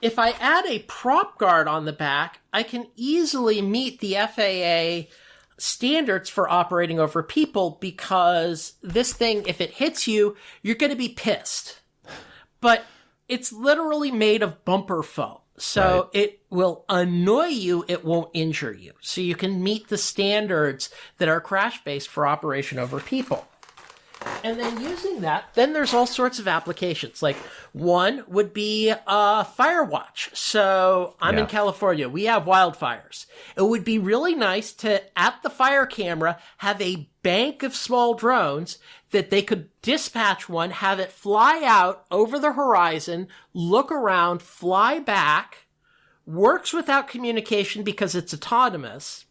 If I add a prop guard on the back, I can easily meet the FAA standards for operating over people, because this thing, if it hits you, you're going to be pissed. But it's literally made of bumper foam. So It will annoy you, it won't injure you. So you can meet the standards that are crash-based for operation over people. And then using that, then there's all sorts of applications. Like one would be fire watch. So I'm in California. We have wildfires. It would be really nice to, at the fire camera, have a bank of small drones that they could dispatch one, have it fly out over the horizon, look around, fly back, works without communication because it's autonomous,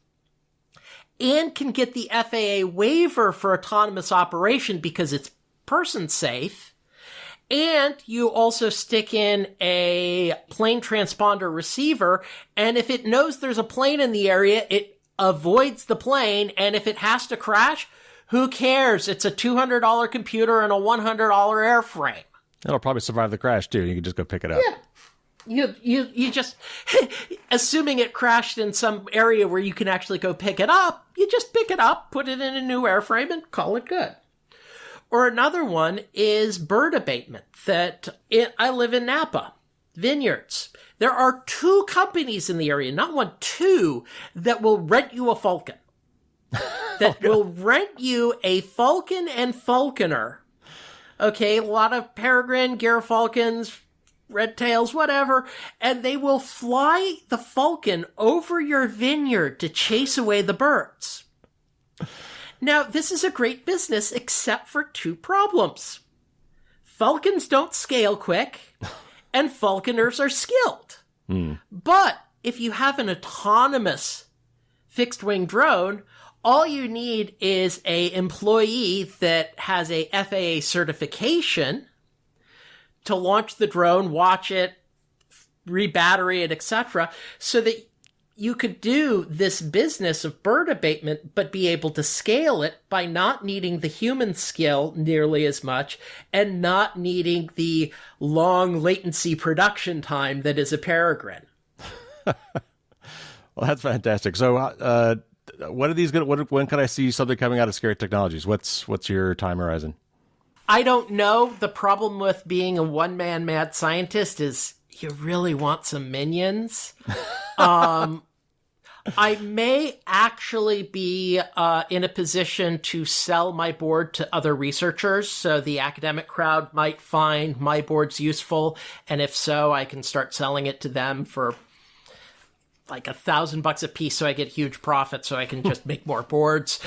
and can get the FAA waiver for autonomous operation because it's person safe. And you also stick in a plane transponder receiver, and if it knows there's a plane in the area, it avoids the plane, and if it has to crash, who cares? It's a $200 computer and a $100 airframe. It'll probably survive the crash too. You can just go pick it up. Yeah. You just, assuming it crashed in some area where you can actually go pick it up, you just pick it up, put it in a new airframe, and call it good. Or another one is bird abatement. I live in Napa. vineyards. There are 2 companies in the area, not one, 2, that will rent you a falcon. That will rent you a falcon and falconer. Okay, a lot of peregrine, gyrfalcons, red tails, whatever, and they will fly the falcon over your vineyard to chase away the birds. Now, this is a great business except for 2 problems. Falcons don't scale quick, and falconers are skilled. But if you have an autonomous fixed-wing drone, all you need is an employee that has a FAA certification to launch the drone, watch it, rebattery it, etc., so that you could do this business of bird abatement, but be able to scale it by not needing the human skill nearly as much and not needing the long latency production time that is a peregrine. Well, that's fantastic. So, what are these when can I see something coming out of Skerry Technologies? What's your time horizon? I don't know. The problem with being a one-man mad scientist is you really want some minions. I may actually be in a position to sell my board to other researchers, so the academic crowd might find my boards useful, and if so, I can start selling it to them for like $1,000 a piece, so I get huge profit, so I can just make more boards.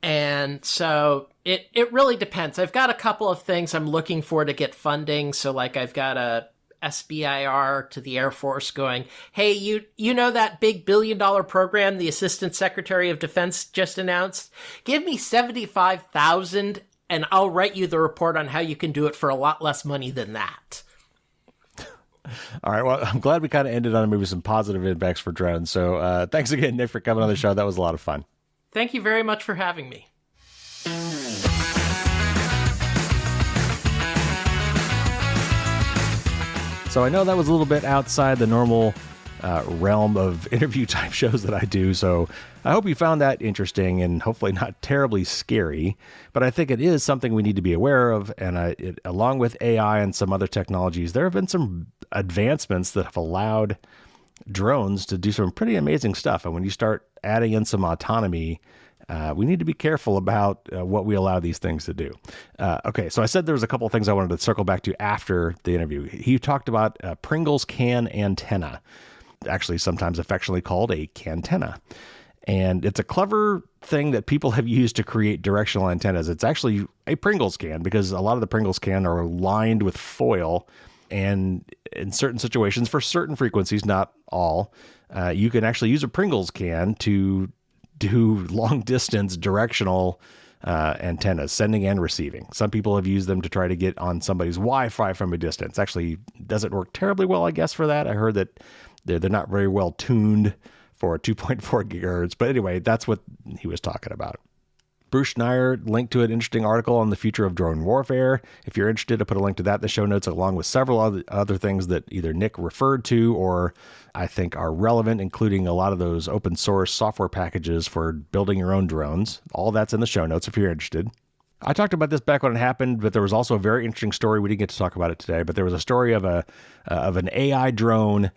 And so it really depends. I've got a couple of things I'm looking for to get funding. So like I've got a SBIR to the Air Force going, hey, you know that big $1 billion program the Assistant Secretary of Defense just announced? Give me $75,000 and I'll write you the report on how you can do it for a lot less money than that. All right. Well, I'm glad we kind of ended on maybe some positive impacts for drones. So thanks again, Nick, for coming on the show. That was a lot of fun. Thank you very much for having me. So I know that was a little bit outside the normal realm of interview type shows that I do. So I hope you found that interesting and hopefully not terribly scary. But I think it is something we need to be aware of. And along with AI and some other technologies, there have been some advancements that have allowed drones to do some pretty amazing stuff. And when you start adding in some autonomy, we need to be careful about what we allow these things to do. Okay, so I said there was a couple of things I wanted to circle back to after the interview. He talked about Pringles can antenna, actually sometimes affectionately called a cantenna. And it's a clever thing that people have used to create directional antennas. It's actually a Pringles can, because a lot of the Pringles can are lined with foil. And in certain situations, for certain frequencies, not all, you can actually use a Pringles can to do long distance directional antennas, sending and receiving. Some people have used them to try to get on somebody's Wi-Fi from a distance. Actually, doesn't work terribly well, I guess, for that. I heard that they're not very well tuned for 2.4 gigahertz. But anyway, that's what he was talking about. Bruce Schneier linked to an interesting article on the future of drone warfare. If you're interested, I'll put a link to that in the show notes, along with several other things that either Nick referred to or I think are relevant, including a lot of those open source software packages for building your own drones. All that's in the show notes if you're interested. I talked about this back when it happened, but there was also a very interesting story. We didn't get to talk about it today, but there was a story of an AI drone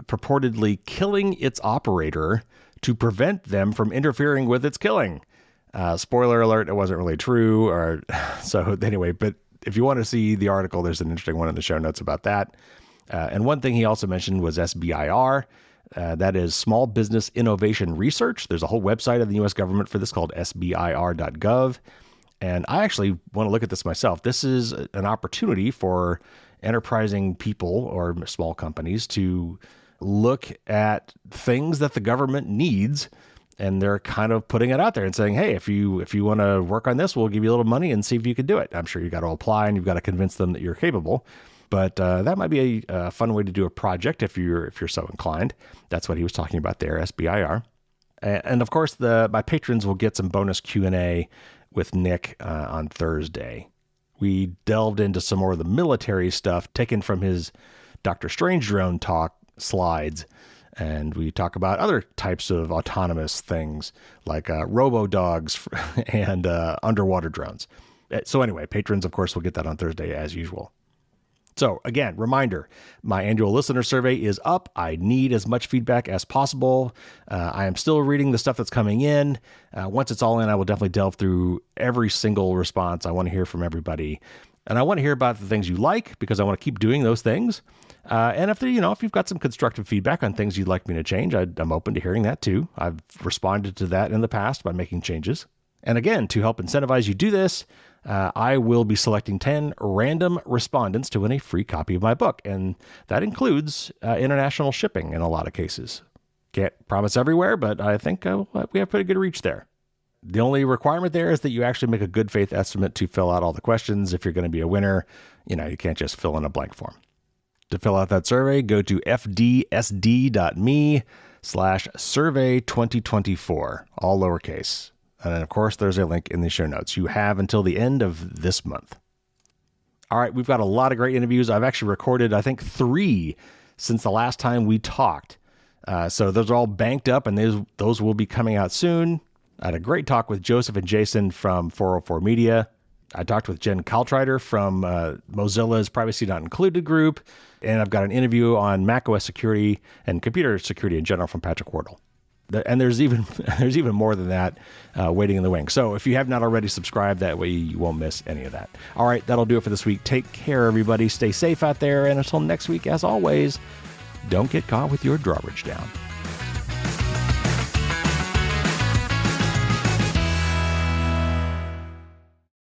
purportedly killing its operator to prevent them from interfering with its killing. Spoiler alert, it wasn't really true. So anyway, but if you want to see the article, there's an interesting one in the show notes about that. And one thing he also mentioned was SBIR. That is Small Business Innovation Research. There's a whole website of the U.S. government for this called sbir.gov. And I actually want to look at this myself. This is an opportunity for enterprising people or small companies to look at things that the government needs. And they're kind of putting it out there and saying, hey, if you want to work on this, we'll give you a little money and see if you can do it. I'm sure you got to apply and you've got to convince them that you're capable. But that might be a fun way to do a project if you're so inclined. That's what he was talking about there, SBIR. And of course, my patrons will get some bonus Q&A with Nick on Thursday. We delved into some more of the military stuff taken from his Dr. Strange drone talk slides. And we talk about other types of autonomous things like robo-dogs and underwater drones. So anyway, patrons, of course, will get that on Thursday as usual. So again, reminder, my annual listener survey is up. I need as much feedback as possible. I am still reading the stuff that's coming in. Once it's all in, I will definitely delve through every single response. I want to hear from everybody. And I want to hear about the things you like, because I want to keep doing those things. And if you've got some constructive feedback on things you'd like me to change, I'm open to hearing that too. I've responded to that in the past by making changes. And again, to help incentivize you to do this, I will be selecting 10 random respondents to win a free copy of my book. And that includes international shipping in a lot of cases. Can't promise everywhere, but I think we have pretty good reach there. The only requirement there is that you actually make a good faith estimate to fill out all the questions. If you're going to be a winner, you can't just fill in a blank form. To fill out that survey, go to fdsd.me/survey2024, all lowercase. And then, of course, there's a link in the show notes. You have until the end of this month. All right, we've got a lot of great interviews. I've actually recorded, I think, 3 since the last time we talked. So those are all banked up, and those will be coming out soon. I had a great talk with Joseph and Jason from 404 Media. I talked with Jen Kaltrider from Mozilla's Privacy Not Included group. And I've got an interview on macOS security and computer security in general from Patrick Wardle. And there's even more than that waiting in the wing. So if you have not already subscribed, that way you won't miss any of that. All right, that'll do it for this week. Take care, everybody. Stay safe out there. And until next week, as always, don't get caught with your drawbridge down.